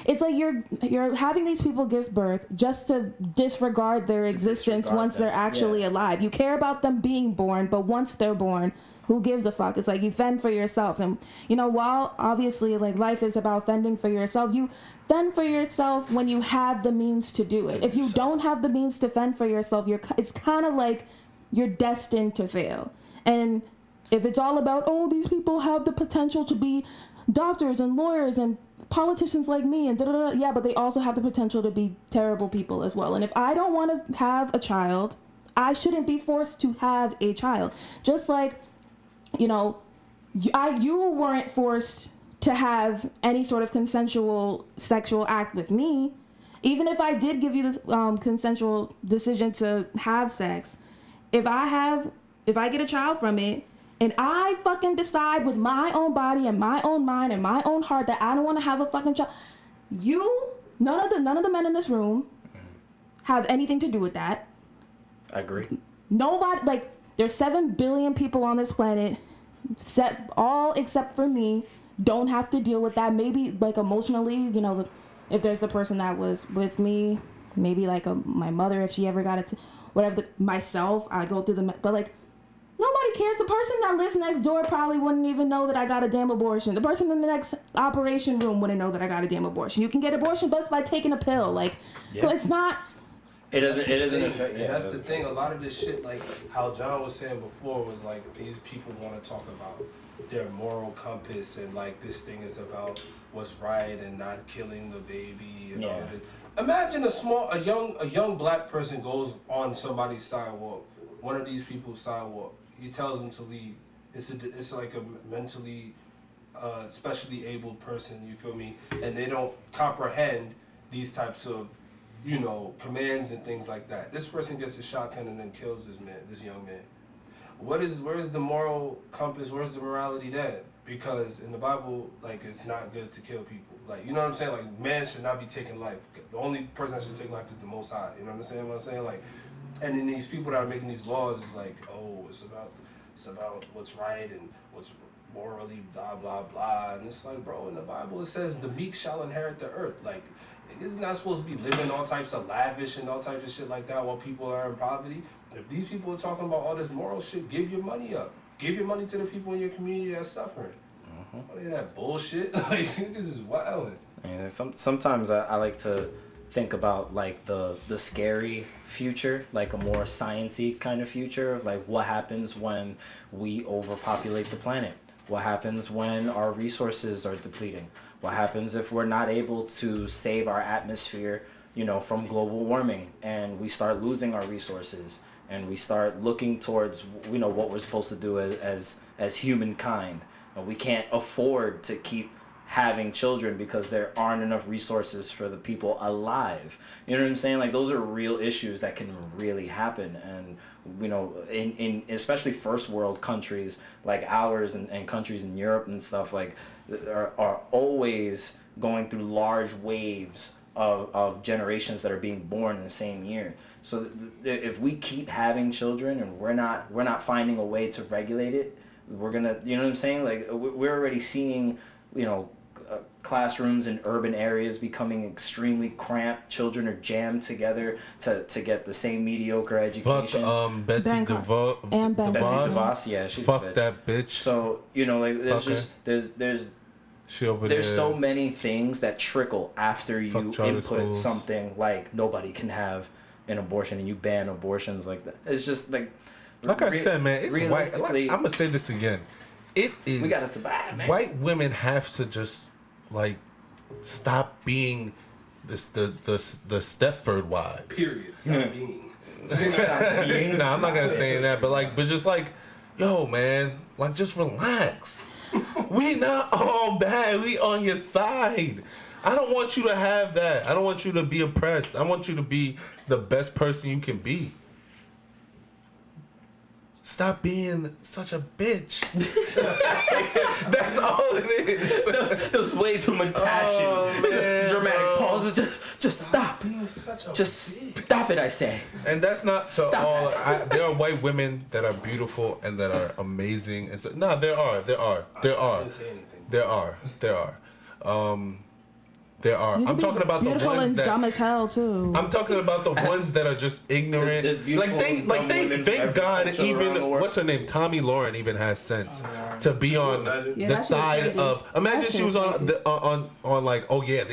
It's like you're having these people give birth just to disregard their existence once they're actually alive. You care about them being born, but once they're born, who gives a fuck? It's like you fend for yourself. And, while obviously life is about fending for yourself, you fend for yourself when you have the means to do it. If you don't have the means to fend for yourself, it's kind of like you're destined to fail. And if it's all about, oh, these people have the potential to be doctors and lawyers and politicians like me and da-da-da, yeah, but they also have the potential to be terrible people as well. And if I don't want to have a child, I shouldn't be forced to have a child. Just like, you know, you weren't forced to have any sort of consensual sexual act with me. Even if I did give you the consensual decision to have sex, if I get a child from it, and I fucking decide with my own body and my own mind and my own heart that I don't want to have a fucking child, none of the men in this room have anything to do with that. I agree. Nobody, like, there's 7 billion people on this planet, all except for me, don't have to deal with that. Maybe, like, emotionally, you know, if there's the person that was with me, maybe like my mother, if she ever got it, whatever, myself, I go through but like, nobody cares. The person that lives next door probably wouldn't even know that I got a damn abortion. The person in the next operation room wouldn't know that I got a damn abortion. You can get abortion just by taking a pill. Like, so it's not. It doesn't affect. And that's the thing. A lot of this shit, like how John was saying before, was like these people want to talk about their moral compass and like this thing is about what's right and not killing the baby and all of this. Imagine a young black person goes on somebody's sidewalk, one of these people's sidewalk. He tells them to leave. It's like a mentally, specially abled person. You feel me? And they don't comprehend these types of, you know, commands and things like that. This person gets a shotgun and then kills this young man. Where's the moral compass? Where's the morality then? Because in the Bible, like, it's not good to kill people. Like, you know what I'm saying? Like, man should not be taking life. The only person that should take life is the Most High. You know what I'm saying? Like, and then these people that are making these laws is like, oh, it's about what's right and what's morally blah blah blah. And it's like, bro, in the Bible it says the meek shall inherit the earth. Like, it's not supposed to be living all types of lavish and all types of shit like that while people are in poverty. If these people are talking about all this moral shit, give your money up. Give your money to the people in your community that's suffering. What is that bullshit? Like, this is wild. And sometimes I like to think about like the scary future, like a more science-y kind of future of like what happens when we overpopulate the planet. What happens when our resources are depleting? What happens if we're not able to save our atmosphere, you know, from global warming, and we start losing our resources and we start looking towards, you know, what we're supposed to do as humankind. And we can't afford to keep having children because there aren't enough resources for the people alive. You know what I'm saying? Like, those are real issues that can really happen. And, you know, in especially first world countries like ours and countries in Europe and stuff, like, are always going through large waves of generations that are being born in the same year. So if we keep having children and we're not finding a way to regulate it, we're gonna, you know what I'm saying? Like, we're already seeing, you know, classrooms in urban areas becoming extremely cramped. Children are jammed together to get the same mediocre education. Fuck Betsy DeVos. And Betsy DeVos, yeah, she's fuck a bitch. that bitch. So, you know, like, there's so many things that trickle after you input something like nobody can have an abortion and you ban abortions like that. It's just like I said, man, it's white. I'm gonna say this again. It is. We gotta survive, man. White women have to just like stop being the Stepford wives. Period. Stop being. No, I'm not gonna say that, but just like, yo, man, like, just relax. We not all bad. We on your side. I don't want you to have that. I don't want you to be oppressed. I want you to be the best person you can be. Stop being such a bitch. That's all it is. There was way too much passion. Oh, man, dramatic bro. pauses. Just stop. Just stop it, I say. And that's not so Stop all. it. There are white women that are beautiful and that are amazing. And so, no, there are. I didn't say anything. There are. I'm talking about the beautiful ones and that dumb as hell too. I'm talking about the ones that are just ignorant. Thank God, even what's her name, Tommy Lauren, even has sense to be on the side of. Imagine she was on like, oh yeah,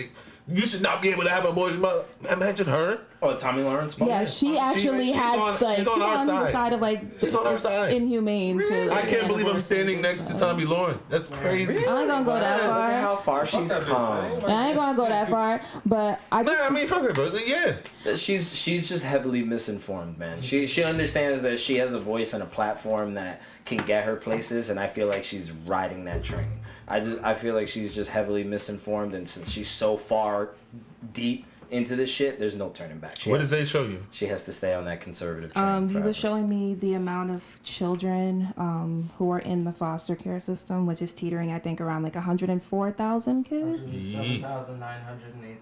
You should not be able to have an abortion. Imagine her. Oh, Tommy Lawrence. Yeah, she actually had like she's on our side. Of like she's on our side. Inhumane. Really? To, like, I can't believe I'm standing next to Tommy Lawrence. That's crazy. I ain't gonna go that far. How far she's come. I ain't gonna go that far, but I mean, fuck it, bro. Yeah. She's just heavily misinformed, man. She understands that she has a voice and a platform that can get her places, and I feel like she's riding that train. I feel like she's just heavily misinformed, and since she's so far deep into this shit, there's no turning back. What does they show you? She has to stay on that conservative train. He was showing me the amount of children who are in the foster care system, which is teetering, I think, around like 104,000 kids. 107,918.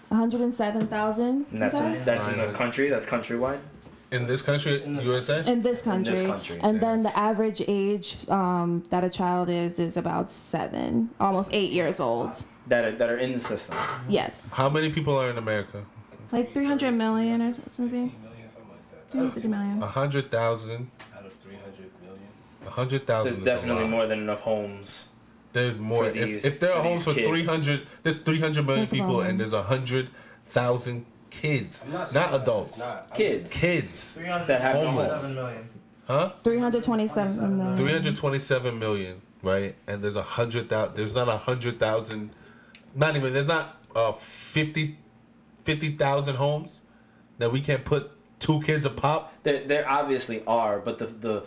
107,000. And that's in the country. That's countrywide. In this country, USA? In this country. And then the average age that a child is about 7, almost 8 years old. That are in the system. Yes. How many people are in America? Like 300 million or something. 350 million. 100,000 out of 300 million. 100,000. There's definitely more than enough homes. There's more. If there are homes for 300, there's 300 million people, and there's 100,000 kids, not adults. Kids that have homeless. 7 million. Huh? 327 million. 327 million, right? And there's 100,000. There's not 100,000. Not even. There's not 50,000 homes that we can't put 2 kids a pop. There obviously are, but the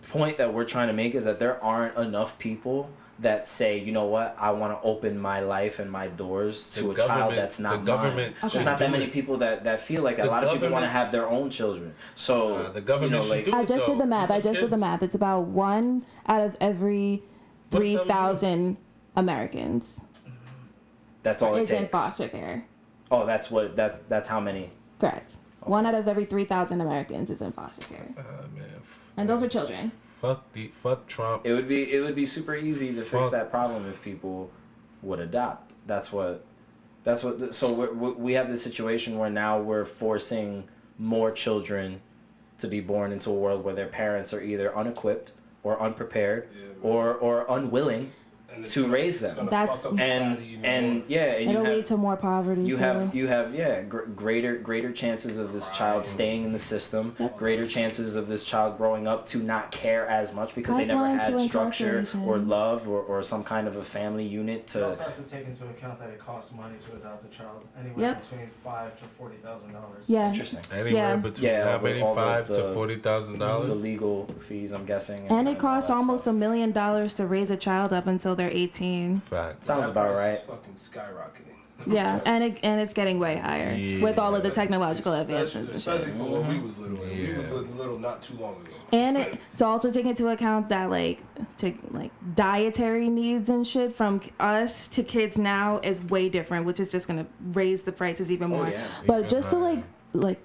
point that we're trying to make is that there aren't enough people that say, you know what, I want to open my life and my doors to a child that's not mine. There's not that many people that feel like that. A lot of people want to have their own children. So the government should do it, I just did the math. It's about 1 out of every 3,000 Americans. That's all it is takes. in foster care. Oh, that's how many? Correct. 1 out of every 3,000 Americans is in foster care. Man. And those are children. Fuck Trump. It would be super easy to fix that problem if people would adopt. So we have this situation where now we're forcing more children to be born into a world where their parents are either unequipped or unprepared or unwilling to raise them. It'll lead to more poverty. You have greater chances of this child staying in the system. Yep. Greater chances of this child growing up to not care as much because they never had structure or love or some kind of a family unit to. You also have to take into account that it costs money to adopt a child, anywhere between $5,000 to $40,000. Yeah, interesting. Anywhere between how many $5,000 to $40,000. The legal fees, I'm guessing. And it costs almost $1 million to raise a child up until they're 18. Fact. Sounds about right. It's fucking skyrocketing. Yeah, and it's getting way higher with all of the technological advancements. Especially for when we was little. We was little not too long ago. And it's also take into account that dietary needs and shit from us to kids now is way different, which is just gonna raise the prices even more. But just to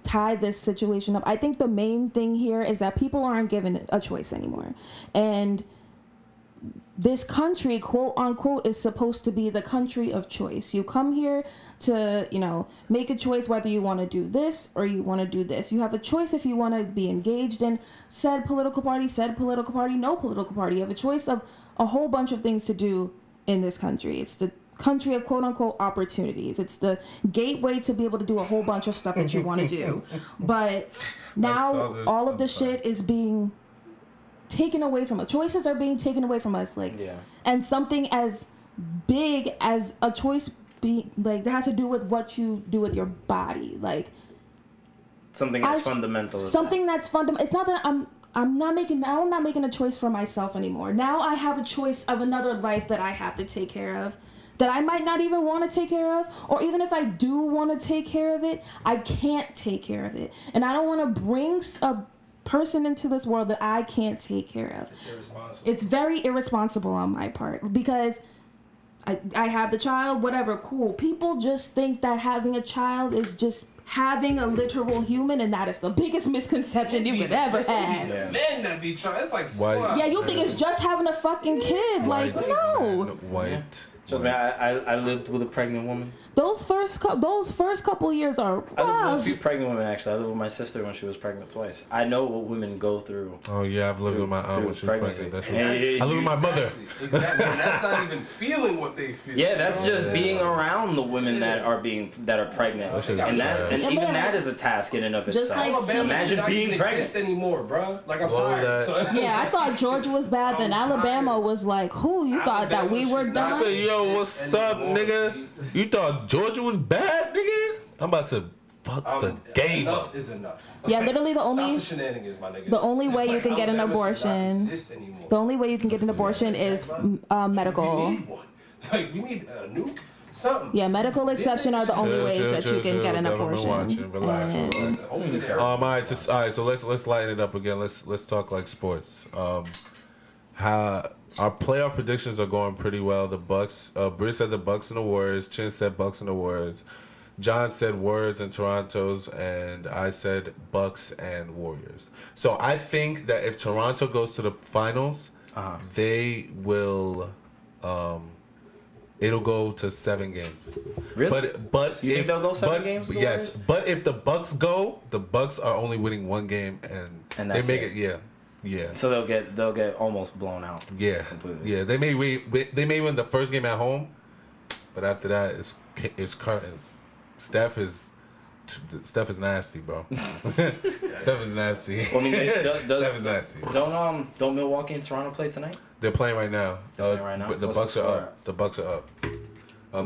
tie this situation up, I think the main thing here is that people aren't given a choice anymore, and this country, quote unquote, is supposed to be the country of choice. You come here to, make a choice whether you want to do this or you want to do this. You have a choice if you want to be engaged in said political party, no political party. You have a choice of a whole bunch of things to do in this country. It's the country of quote unquote opportunities. It's the gateway to be able to do a whole bunch of stuff that you want to do. But now all of the shit is being taken away from us. Choices are being taken away from us, and something as big as a choice that has to do with what you do with your body, something as fundamental. That's fundamental. It's not that I'm not making a choice for myself anymore. Now I have a choice of another life that I have to take care of, that I might not even want to take care of, or even if I do want to take care of it, I can't take care of it, and I don't want to bring a person into this world that I can't take care of. It's irresponsible. It's very irresponsible on my part because I have the child, whatever, cool. People just think that having a child is just having a literal human, and that is the biggest misconception you could ever have. Men that be trying, it's like you think it's just having a fucking kid. No. White Trust me, I lived with a pregnant woman. Those first couple years are I lived with a rough. few pregnant women, actually. I lived with my sister when she was pregnant twice. I know what women go through. Oh, yeah, I've lived with my aunt when she was pregnant. That's right. I live with my mother. Exactly. That's not even feeling what they feel. Yeah, that's just being around the women that are pregnant. And even that is a task in and of Just itself. like Imagine being pregnant anymore, bro. Like, I'm tired. So. Yeah, I thought Georgia was bad, then Alabama was like, who? You thought that we were done? I said, yo, what's up, nigga? You thought Georgia was bad, nigga? I'm about to fuck the game up. Enough is enough. Yeah, literally the only shenanigans, my nigga. the only way you can get an abortion. The only way you can get an abortion is medical. We need one. Like, we need a nuke. Something. Yeah, medical exception are the only ways that you can get an abortion. Relax. All right, so let's lighten it up again. Let's talk like sports. How our playoff predictions are going pretty well. The Bucks, Briss said the Bucks and the Warriors. Chin said Bucks and the Warriors. John said Warriors and Toronto's, and I said Bucks and Warriors. So I think that if Toronto goes to the finals, they will. It'll go to 7 games. Really? But so you think they'll go 7 games? Yes, but if the Bucks go, the Bucks are only winning 1 game, and that's they make it. Yeah. So they'll get almost blown out. Yeah. Completely. Yeah. They may win the first game at home, but after that it's curtains. Steph is nasty, bro. Steph is nasty. Well, I mean, Steph is nasty. Don't Milwaukee and Toronto play tonight? They're playing right now. But the What's Bucks the are up. The Bucks are up.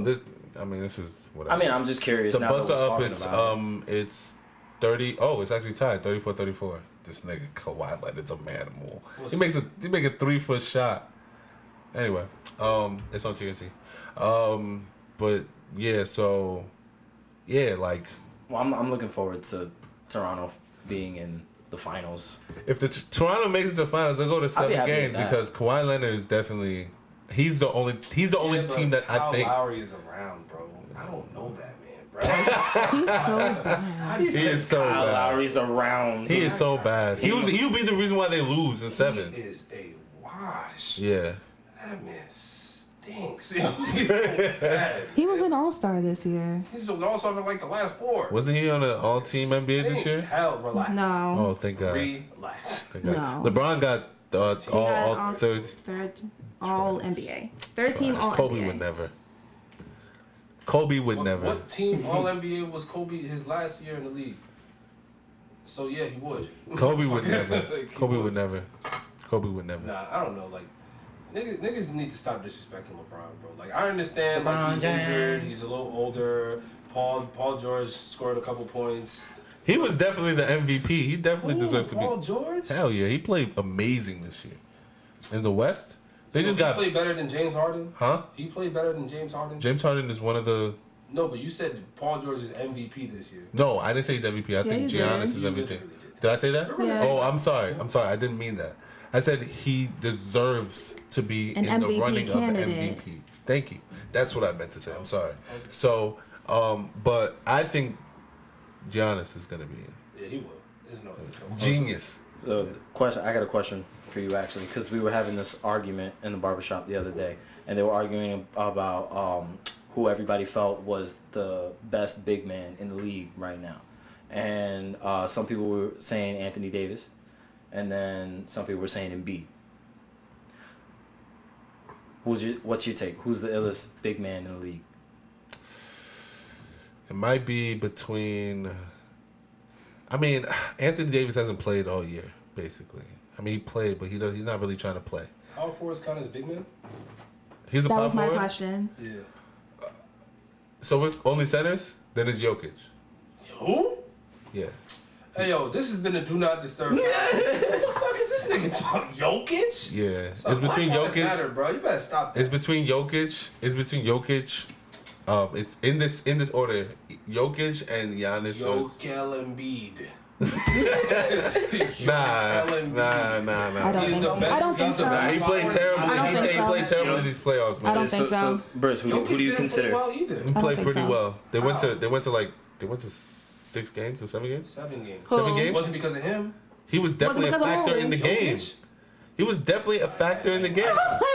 This is whatever. I mean, I'm just curious. The now Bucks that are we're up. talking about It's 30. Oh, it's actually tied. 34-34. This nigga Kawhi, like, it's a manimal. He make a 3-foot shot. Anyway, it's on TNT. But yeah, so yeah, like. Well, I'm looking forward to Toronto being in the finals. If the Toronto makes it to the finals, they'll go to 7 games because Kawhi Leonard is definitely. He's the only team that I think. Kyle Lowry is around, bro. I don't know that man, bro. He's so bad. He is so Kyle bad. Lowry's around. He is so bad. He'll be the reason why they lose in 7. He is a wash. Yeah. That man stinks. He's so bad. He was an all-star this year. He's also in like the last 4. Wasn't he on an all-team NBA this year? Hell, relax. No. Oh, thank God. Relax. Thank God. No. LeBron got all third. All NBA. Third team All Kobe NBA. would never. Kobe would never. What team All NBA was Kobe his last year in the league? So yeah, he would. Kobe would never. Like, Kobe would never. Kobe would never. Nah, I don't know. Like, niggas need to stop disrespecting LeBron, bro. Like, I understand, LeBron like, he's injured, James. he's a little older. Paul George scored a couple points. He was definitely the MVP. He definitely deserves to be. Paul George? Hell yeah, he played amazing this year. In the West, they So just he got. played better than James Harden? Huh? He played better than James Harden? James Harden is one of the. No, but you said Paul George is MVP this year. No, I didn't say he's MVP. I think you Giannis did. is You MVP. literally did. Did I say that? Yeah. Oh, I'm sorry. I didn't mean that. I said he deserves to be An in the MVP running candidate. of the MVP. Thank you. That's what I meant to say. I'm sorry. So, but I think Giannis is gonna be Yeah, he will. There's no genius. So, I got a question for you actually, because we were having this argument in the barbershop the other day, and they were arguing about who everybody felt was the best big man in the league right now, and some people were saying Anthony Davis, and then some people were saying Embiid. What's your take? Who's the illest big man in the league? It might be between. I mean, Anthony Davis hasn't played all year, basically. I mean, he played, but he's not really trying to play. Power forwards count as big men? He's a That power was my forward. question. Yeah. So with only centers, then it's Jokic. Who? Yeah. Hey, yo, this has been a do not disturb. What the fuck is this nigga talking? Jokic? Yeah. Stop. It's between Black lives Jokic. matter, bro. You better stop that. It's between Jokic. It's in this order: Jokic and Giannis. So Joel Embiid. nah. I don't He's think the so. best- I don't think he's the so. best He played terrible. I don't think He so. played terrible in these playoffs, man. I don't think so. Bruce, who do you consider? Well either. He played think pretty so. well. They went Wow. to 6 games or 7 games. 7 games. Who? 7 It games. wasn't because of him. He was definitely a because of factor who? in the game. Jokic? He was definitely a factor in the game.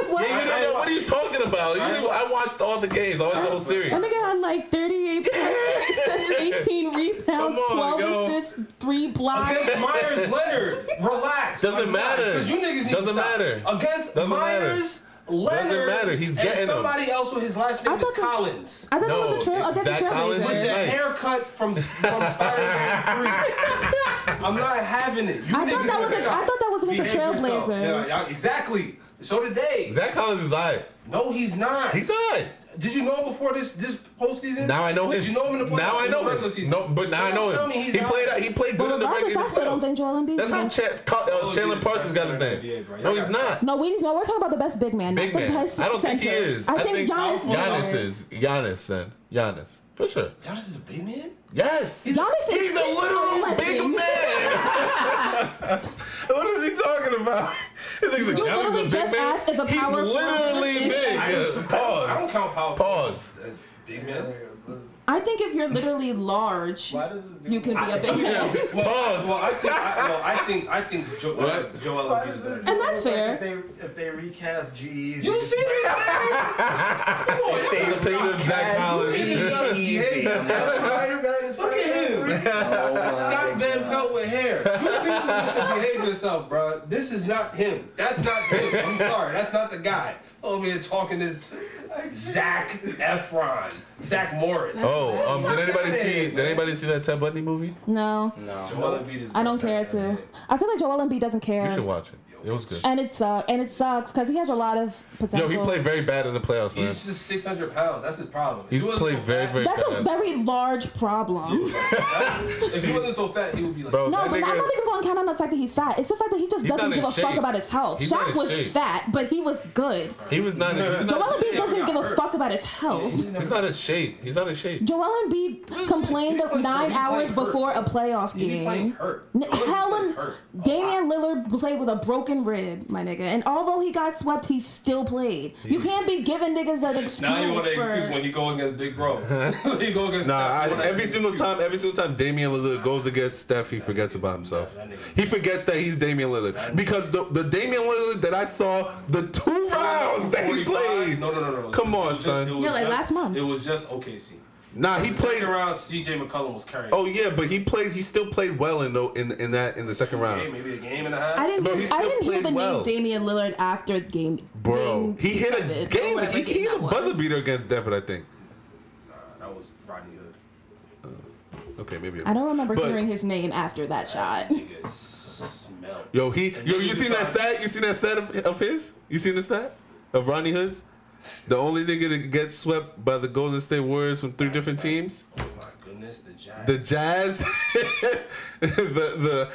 What? Yeah, you don't know. What are you talking about? I watched all the games. I watched the whole series. That nigga had like 38 points, 18 rebounds, Come on, 12 assists, 3 blocks. Against Myers Leonard, relax. Doesn't matter. Because you niggas need Doesn't to stop. matter. Against Doesn't Myers. Leonard Doesn't matter. He's getting and somebody them. else with his last name is Collins. I thought that was a trail against the Zach Collins With Trailblazers. the Nice. haircut from Spider-Man 3. I'm not having it. You I niggas thought that was against the behave yourself. Trailblazers. Yeah, exactly. So did they. Zach Collins is alright. No, he's not. He's alright. Did you know him before this postseason? Now I know him. Did you know him in the Now I know regular him. season? No, but now I know Tell him. me he's He not. played good But in the regardless, regular I still don't think Joel Embiid. That's how Chandler Parsons got his name. No, he's not. No, we're talking about the best big man, Big not the man. best I don't think he center. is. I think Giannis Giannis is. Giannis, son. Giannis. For sure. Giannis is a big man? Yes. Giannis is He's a literal 6'11". big man. What is he talking about? He thinks You Giannis literally is a just big man. asked if a He's power literally forward is big. I don't Pause. count power Pause. as big man. I think if you're literally large, Why does this dude you can be a big man. Pause. Well, I think Joel Embiid is that. And that's fair. If they recast G's. You see this man? Come on, They think of Zach Collins. Look at him. Scott Van Pelt with hair. You people need to behave yourself, bro. This is not him. That's not him. I'm sorry. That's not the guy. Over here talking this Zach Efron, Zach Morris. Oh, did anybody see that Ted Bundy movie? No, Joel Embiid is I don't the care best to. center. I feel like Joel Embiid doesn't care. You should watch it. It was good. And it sucks because he has a lot of potential. Yo, he played very bad in the playoffs, man. He's just 600 pounds. That's his problem. He's If he wasn't played so very, fat- very That's a bad. very large problem. If he wasn't so fat, he would be like. Bro, No, that but I'm nigga, not even going to count on the fact that he's fat. It's the fact that he just He's doesn't not give in a fuck shape. about his health. He's not Shaq in was shape. fat, but he was good. he was not. He's Joel not. Embiid doesn't give a hurt. fuck about his health. He's not in shape. He's not in shape. Joel Embiid complained 9 hours before a playoff He be playing game. hurt. Joel Embiid Helen, plays hurt a Damian lot. Lillard played with a broken rib, my nigga. And although he got swept, he still played. You can't be giving niggas an excuse Now you want an excuse for... when he go against Big Bro. he go against. Nah, Steph. You want every an single excuse. time Damian Lillard goes against Steph, he forgets about himself. That nigga- He forgets that he's Damian Lillard because the Damian Lillard that I saw the 2 rounds that he 45? played. No. Come on, It was just- son. it was You're like just- last month. It was just OKC. Nah, he The played. second round, CJ McCollum was carrying. Oh yeah, but he still played well in the second round. Maybe a game and a half. I didn't, Bro, he I still didn't hear played the well. name Damian Lillard after the game. Bro, he hit a seven, or game. whatever He game hit a that buzzer was. beater against Denver, I think. That was Rodney Hood. Okay, maybe. I don't remember But- hearing his name after that shot. Nigga smelled. Yo, you niggas seen that stat? You seen that stat of his? You seen the stat of Rodney Hood's? The only nigga to get swept by the Golden State Warriors from 3 different teams. Oh my goodness, the Jazz. The Jazz, the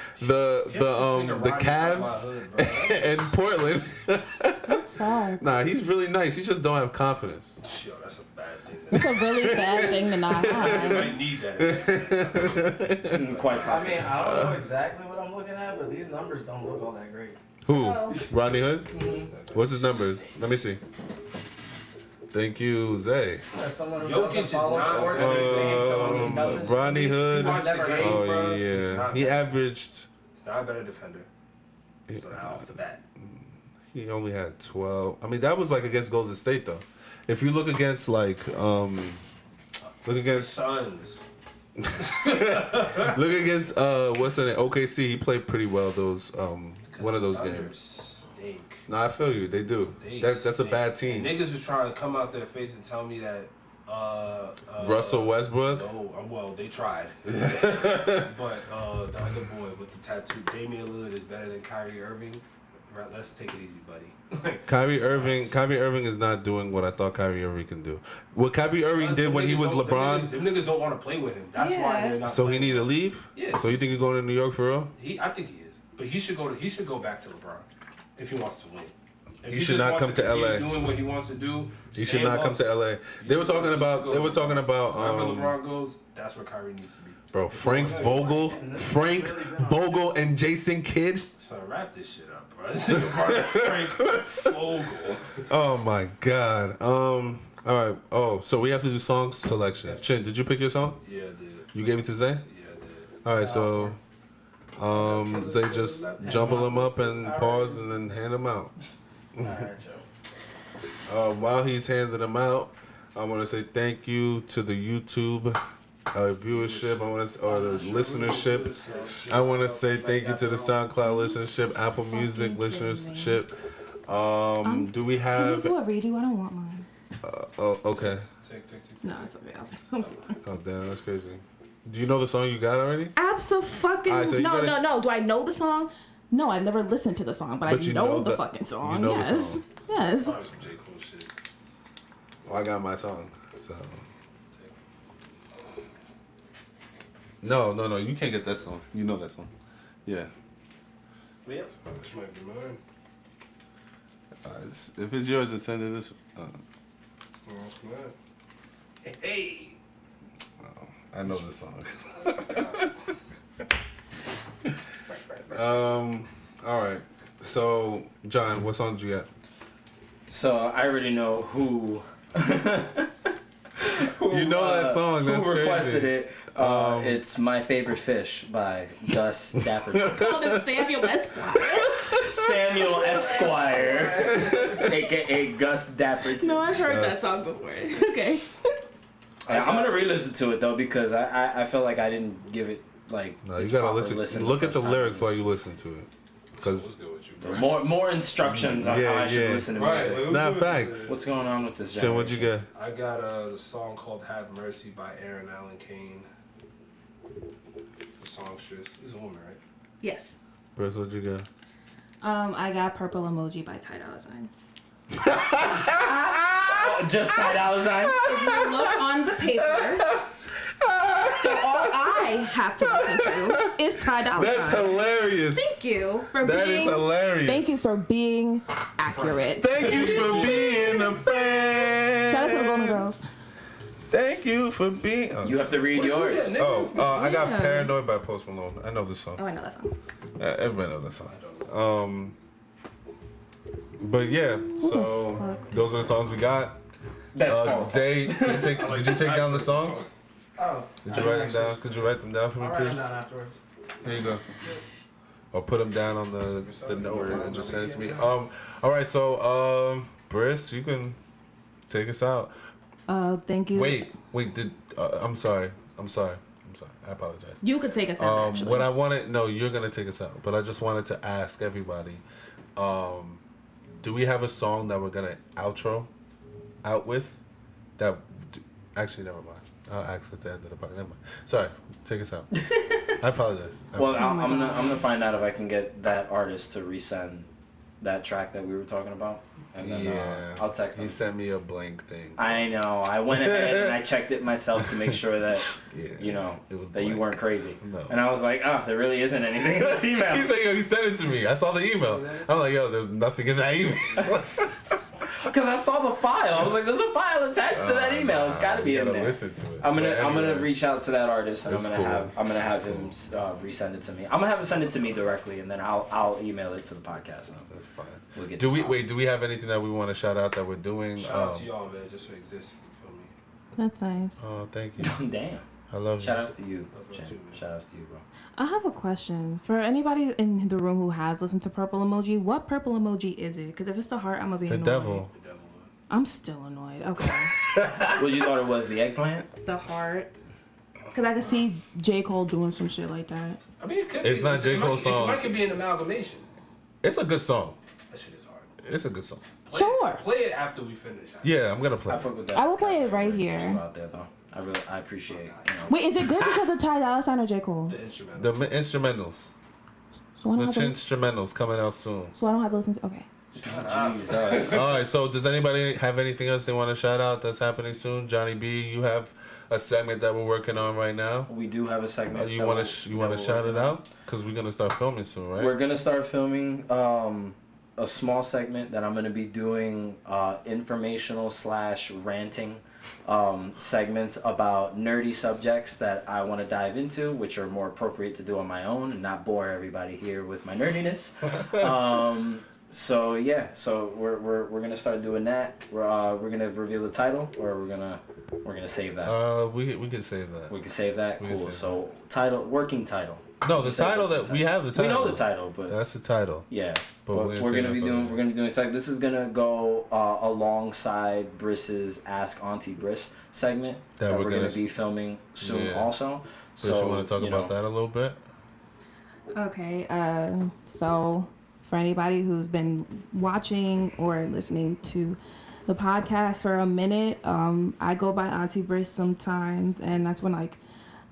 Cavs, and Portland. That sucks. Nah, he's really nice. He just don't have confidence. Yo, that's a bad thing. It's a really bad thing to not I have. might need that. Quite I possible. mean, I don't know exactly what I'm looking at, but these numbers don't look all that great. Who? Oh. Rodney Hood? What's his numbers? Let me see. Thank you, Zay. As someone who Jokic doesn't is follow not- sports, and his name, someone who doesn't. Rodney Hood. Watch the game, Oh bro. It's yeah, not he bad. averaged. It's not a better defender. So now off the bat. He only had 12. I mean, that was like against Golden State though. If you look against like look against Suns. look against what's in it? OKC, he played pretty well those one of those Thunder games. Stink. No, I feel you. They do. They That's a stink. bad team. Niggas was trying to come out their face and tell me that Russell Westbrook. No, well, they tried. But the other boy with the tattoo, Damian Lillard, is better than Kyrie Irving. Right, let's take it easy, buddy. Kyrie Irving is not doing what I thought Kyrie Irving can do. What Kyrie Irving did when he was LeBron. Them niggas don't want to play with him. That's why they're not. So he playing. need to leave. Yeah. So you think he's going to New York for real? I think he is, but he should go back to LeBron if he wants to win. If He should just not wants come to continue LA. Doing what he wants to do. He stay should in not come to Boston. LA. They were talking about. Wherever Um, LeBron goes, that's where Kyrie needs to be. bro, Frank Vogel, and Jason Kidd. So wrap this shit up, bro. This nigga part of Frank Vogel. Oh my God. All right. Oh, so we have to do song selections. Chin, did you pick your song? Yeah, I did. You gave it to Zay. Yeah, I did. All right. So They just jumble them up and pause and then hand them out. Alright, Joe. While he's handing them out, I want to say thank you to the YouTube viewership. Or the listenership. I want to say thank you to the SoundCloud listenership, Apple Music listenership. Do we have? Can we do a redo? I don't want mine. Okay. No, it's okay. Oh damn, that's crazy. Do you know the song you got already? Absolutely. Right, so No. Do I know the song? No, I've never listened to the song, but I know the fucking song. You know yes. the song. Yes. Probably some J. Cole shit. Well, I got my song, so. No, you can't get that song. You know that song. Yeah. Yep. This might be mine. If it's yours, then send it this. Hey. I know the song. All right. So, John, what songs you got? So I already know who. You know that song. That's who requested crazy. it? It's My Favorite Fish by Gus Dapper. Called it Samuel Esquire. Samuel Esquire, aka Gus Dapper. No, I've heard Yes. that song before. Okay. I'm gonna re-listen to it though because I feel like I didn't give it like. No, you its gotta proper listen. the Look at the first time I lyrics while you listened listen to it. Because What's good with you, bro? more instructions on how I should listen to Right, music. like, Nah, facts. What's going on with this Jen, generation? what'd you get? I got a song called "Have Mercy" by Aaron Allen Kane. The songstress. He's a woman, right? Yes. Briss, what'd you get? I got Purple Emoji by Ty Dolla $ign. Just $5 sign. If you look on the paper, so all I have to listen to is Ty Dolla $ign. That's hilarious. Thank you for That is being. hilarious. Thank you for being accurate. Thank you for being a fan. Shout out to the Golden Girls. Thank you for being. Oh, You have to read yours. Yeah, nigga. I got Yeah. Paranoid by Post Malone. I know this song. Oh, I know that song. Everybody knows that song. But yeah, so fuck? those are the songs we got. That's false. Zay, did you take down the songs? Oh. Did you write them down? Could you write them down for me, I'll write them please? down afterwards. Here you go. Or put them down on the note and just send it to me. All right, so Briss, you can take us out. Thank you. Wait. I'm sorry. I apologize. You could take us out, actually. What I wanted, no, you're gonna take us out. But I just wanted to ask everybody, do we have a song that we're gonna outro out with? Actually, never mind. I'll ask at the end of the podcast. Never mind. Sorry, take us out. I apologize. Well, I'm gonna find out if I can get that artist to resend that track that we were talking about, and then I'll text him. He sent me a blank thing. I know. I went ahead and I checked it myself to make sure that It was that you blank. weren't crazy. No. And I was like, there really isn't anything in this email. He said, he sent it to me. I saw the email. I'm like, there's nothing in that email. Because I saw the file. I was like, there's a file attached to that email. It's got to be you in gotta there. listen to it. I'm But gonna anyway, reach out to that artist and It's I'm cool. gonna have him resend it to me. I'm gonna have him send it to me directly and then I'll email it to the podcast. And That's fine. we'll get Do this we file. do we have anything that we want to shout out that we're doing? Shout out to y'all, man, just for existing. You feel me? That's nice. Oh, thank you. Damn. I love Shout you. outs to you, Love you Jen. too, man. Shout outs to you, bro. I have a question. For anybody in the room who has listened to Purple Emoji, what purple emoji is it? Because if it's the heart, I'm going to be The annoyed. devil. The devil. I'm still annoyed. Okay. What you thought it was, the eggplant? The heart. Because I could see J. Cole doing some shit like that. I mean, it could It's be. not J. Cole's song. It could be an amalgamation. It's a good song. That shit is hard. It's a good song. Sure. Play it after we finish. Yeah, I'm gonna play. I fuck with that. I will play it right here. Out there, though. I appreciate. Wait, is it good because of Ty Dolla $ign or J. Cole? The instrumental. The instrumentals. So I don't The have to, instrumentals coming out soon. so I don't have to listen to. Okay. Jesus. All right. So, does anybody have anything else they want to shout out that's happening soon? Johnny B, you have a segment that we're working on right now. We do have a segment. You that want we're- to that we're shout it working on. out? Because we're gonna start filming soon, right? We're gonna start filming a small segment that I'm gonna be doing informational / ranting segments about nerdy subjects that I want to dive into, which are more appropriate to do on my own and not bore everybody here with my nerdiness. So yeah, so we're gonna start doing that. We're gonna reveal the title, or we're gonna We're gonna save that. We can save that. We can save that. Cool. So working title. No, the title that we have the title. We know the title, but that's the title. Yeah, but we're gonna be doing like this is gonna go alongside Briss's Ask Auntie Briss segment that we're gonna be filming soon. Also, so you want to talk about that a little bit? Okay. So for anybody who's been watching or listening to the podcast for a minute, I go by Auntie Briss sometimes, and that's when like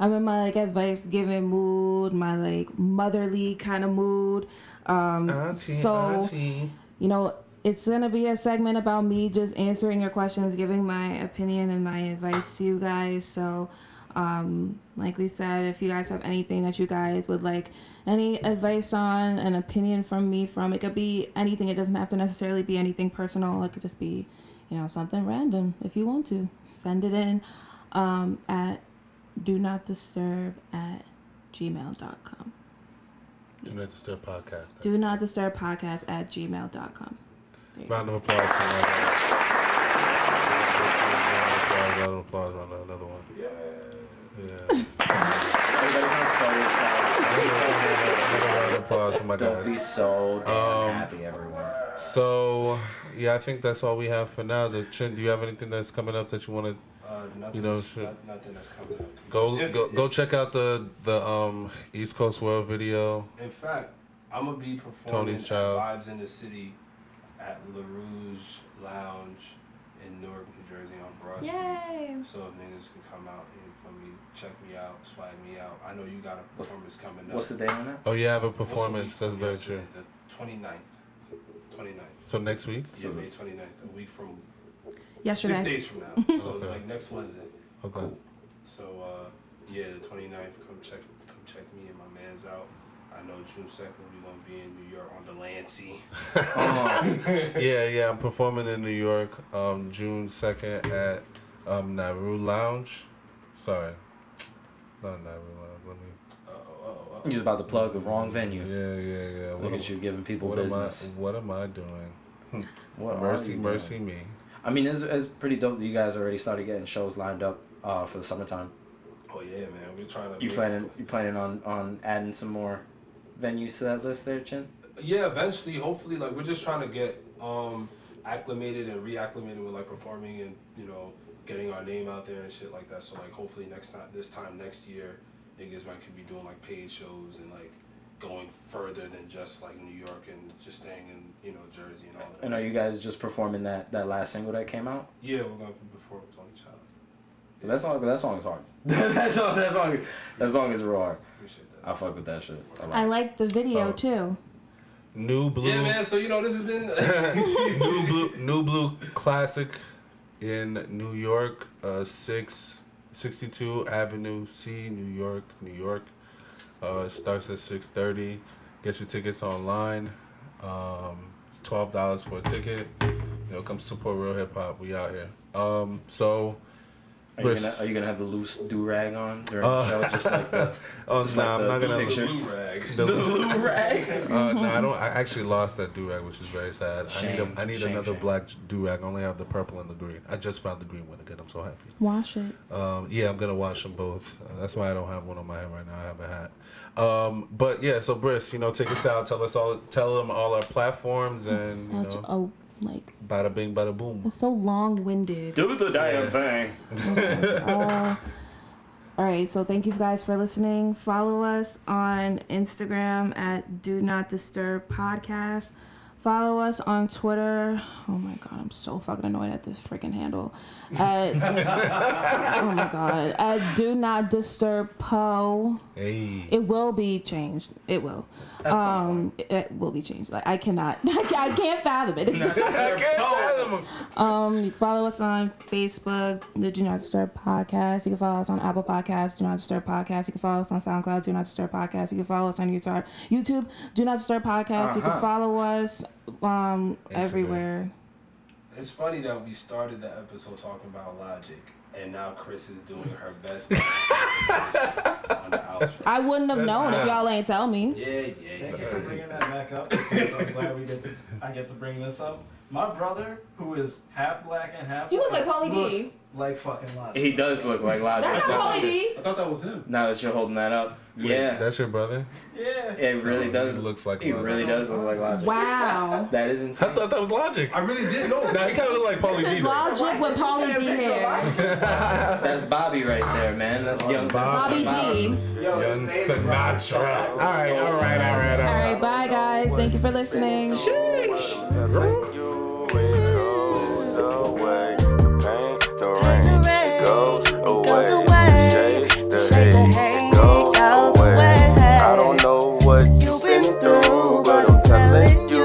I'm in my like advice giving mood, my like motherly kind of mood. Auntie. You know, it's gonna be a segment about me just answering your questions, giving my opinion and my advice to you guys. So, like we said, if you guys have anything that you guys would like any advice on, an opinion from me it could be anything. It doesn't have to necessarily be anything personal. It could just be, you know, something random. If you want to, send it in at donotdisturb@gmail.com. Do Not Disturb Podcast. Do Not Disturb Podcast @gmail.com. Round of applause for round of applause on another one. Yeah. Round of applause for my guys. Don't be so damn happy, everyone. So, yeah, I think that's all we have for now. Chin, do you have anything that's coming up that you want to? Nothing that's coming up. Go check out the East Coast World video. In fact, I'm gonna be performing Tony's Child. Vibes in the City at La Rouge Lounge in Newark, New Jersey on Broad Street. Yay! So if niggas can come out and for me, check me out, swag me out. I know you got a performance coming up. What's the date on that? Oh, you have a performance. That's very true. The 29th. So next week? Yeah, May 29th. A week from yesterday. 6 days from now. So Okay. like next Wednesday. Okay. Cool. So yeah, the 29th. Come check me and my man's out. I know June 2nd we're gonna be in New York on the Lancey. Yeah, I'm performing in New York, June 2nd at Nauru Lounge. Sorry, not Nauru Lounge. Let me. You're just about to plug the wrong venue. Yeah. Look at you giving people business. What am I doing? What mercy doing? me. I mean, it's pretty dope that you guys already started getting shows lined up for the summertime. Oh yeah, man. We're trying to. You planning on adding some more venues to that list there, Chin? Yeah, eventually, hopefully, like we're just trying to get acclimated and reacclimated with like performing and getting our name out there and shit like that. So like hopefully this time next year, niggas could be doing like paid shows and like going further than just like New York and just staying in Jersey and all that. And are you guys just performing that last single that came out? Yeah, we're gonna perform with Tony Child. Yeah. That song is hard. that song is real hard. Appreciate that. I fuck with that shit. I like the video too. New Blue. Yeah, man. So this has been New Blue Classic in New York, 662 Avenue C, New York. It starts at 6:30. Get your tickets online. It's $12 for a ticket. Come support real hip hop. We out here. So. Are you gonna have the loose do-rag on during the show, just like the? I'm not gonna the blue rag. The blue rag. No, I don't. I actually lost that do-rag, which is very sad. I need another shame. black do-rag. I only have the purple and the green. I just found the green one again. I'm so happy. Wash it. Yeah, I'm gonna wash them both. That's why I don't have one on my head right now. I have a hat. But yeah, so Briss, take us out. Tell them all our platforms and bada bing, bada boom. It's so long-winded. Do the damn thing. All right, so thank you guys for listening. Follow us on Instagram at Do Not Disturb Podcast. Follow us on Twitter. Oh my God, I'm so fucking annoyed at this freaking handle. Oh my God, at Do Not Disturb Po. Hey. It will be changed. It will. It will be changed. Like I can't fathom it. It's you can follow us on Facebook, the Do Not Disturb Podcast. You can follow us on Apple Podcasts, Do Not Disturb Podcast. You can follow us on SoundCloud, Do Not Disturb Podcast. You can follow us on YouTube, Do Not Disturb Podcast. You can follow us everywhere. It's funny that we started the episode talking about Logic, and now Chris is doing her best on the outro. I wouldn't have known if y'all ain't tell me. Yeah. Thank you for bringing that back up, because I'm glad I get to bring this up. My brother, who is half black and half You look white, like Pauly D. looks like fucking Logic. He does look like Logic. That's not Pauly D. I thought that was him. Now that you're holding that up, yeah, That's your brother? Yeah. it really does. He looks like He Logic. really does look like Logic. Wow. That is I insane. thought that was Logic. I really did know. Nah, he kind of looked like Pauly This D. is though. Logic with Pauly D hair. That's Bobby right there, man. That's young Bobby D. Yo, Young his name's Sinatra. All right. All right, bye guys. Thank you for listening. I don't know what you've been through, but I'm telling you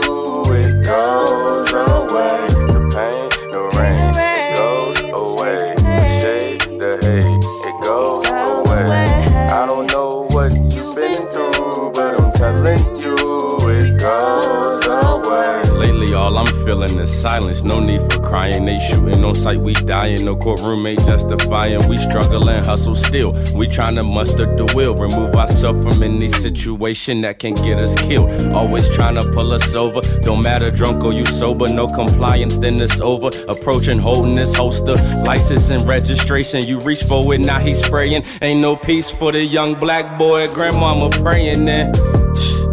it goes away. The pain, the rain, it goes away. The shade, the hate, it goes away. I don't know what you've been through, but I'm telling you it goes away. Lately all I'm feeling is silence, no need for crying. They shooting on sight, we dying. No courtroom ain't justifying. We struggle and hustle still. We tryna muster the will, remove ourselves from any situation that can get us killed. Always tryna pull us over. Don't matter drunk or you sober. No compliance, then it's over. Approaching, holding this holster. License and registration. You reach for it, now he's spraying. Ain't no peace for the young black boy. Grandmama praying then.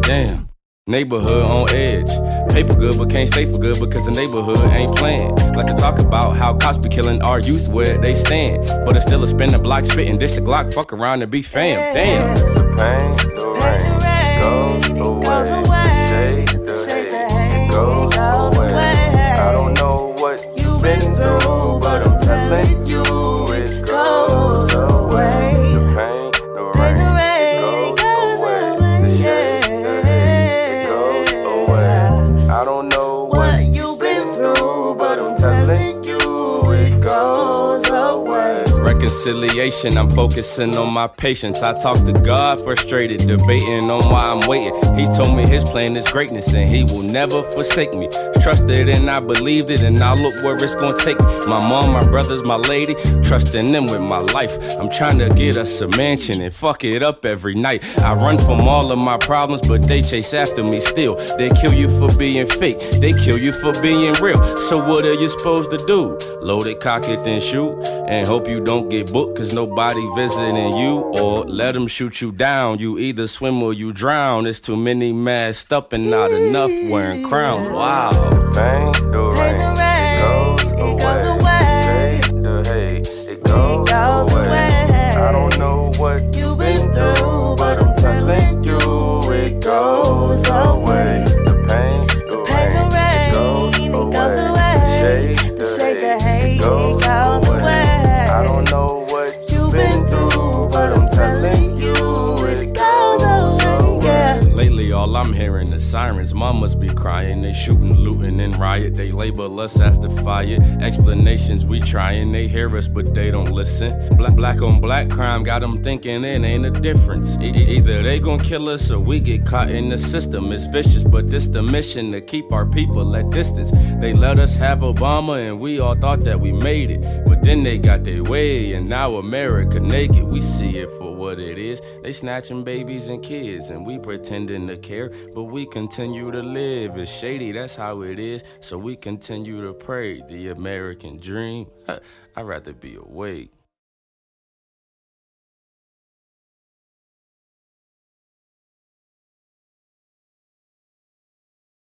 Damn. Neighborhood on edge. Paper good, but can't stay for good because the neighborhood ain't playing. Like to talk about how cops be killing our youth where they stand. But it's still a spin the block, spitting, dish the Glock, fuck around and be fam. Damn. The pain, the rain, goes away. The shade, the hate, it goes away. I don't know what you've been through, but I'm telling you it goes away. The pain, the rain, it goes away. The shade, the hate, it goes away. I don't know what you've been through, but I'm telling you it goes away. Reconciliation, I'm focusing on my patience. I talk to God, frustrated, debating on why I'm waiting. He told me his plan is greatness and he will never forsake me. Trusted and I believed it, and now look where it's gonna take me. My mom, my brothers, my lady, trusting them with my life. I'm trying to get us a mansion and fuck it up every night. I run from all of my problems, but they chase after me still. They kill you for being fake, they kill you for being real. So what are you supposed to do? Load it, cock it, then shoot, and hope you don't get booked cause nobody visiting you. Or let them shoot you down. You either swim or you drown. It's too many masked up and not enough wearing crowns. Wow. Pain, the rain, it goes away. The hate, it goes away. I don't know what you've been through, but I'm telling you it goes away. The pain, the rain, it goes away. The shade, the hate, it goes away. I don't know what you've been through, but I'm telling you it goes away. Yeah. Lately all I'm hearing is sirens. Mamas be crying. They shooting, looting, and riot. They label us as defiant. Explanations we trying. They hear us but they don't listen. Black on black crime got them thinking it ain't a difference. Either they gon' kill us or we get caught in the system. It's vicious, but this the mission to keep our people at distance. They let us have Obama and we all thought that we made it. But then they got their way and now America naked. We see it for what it is. They snatching babies and kids and we pretending to care. But we continue to live. It's shady, that's how it is. So we continue to pray the American dream. I'd rather be awake.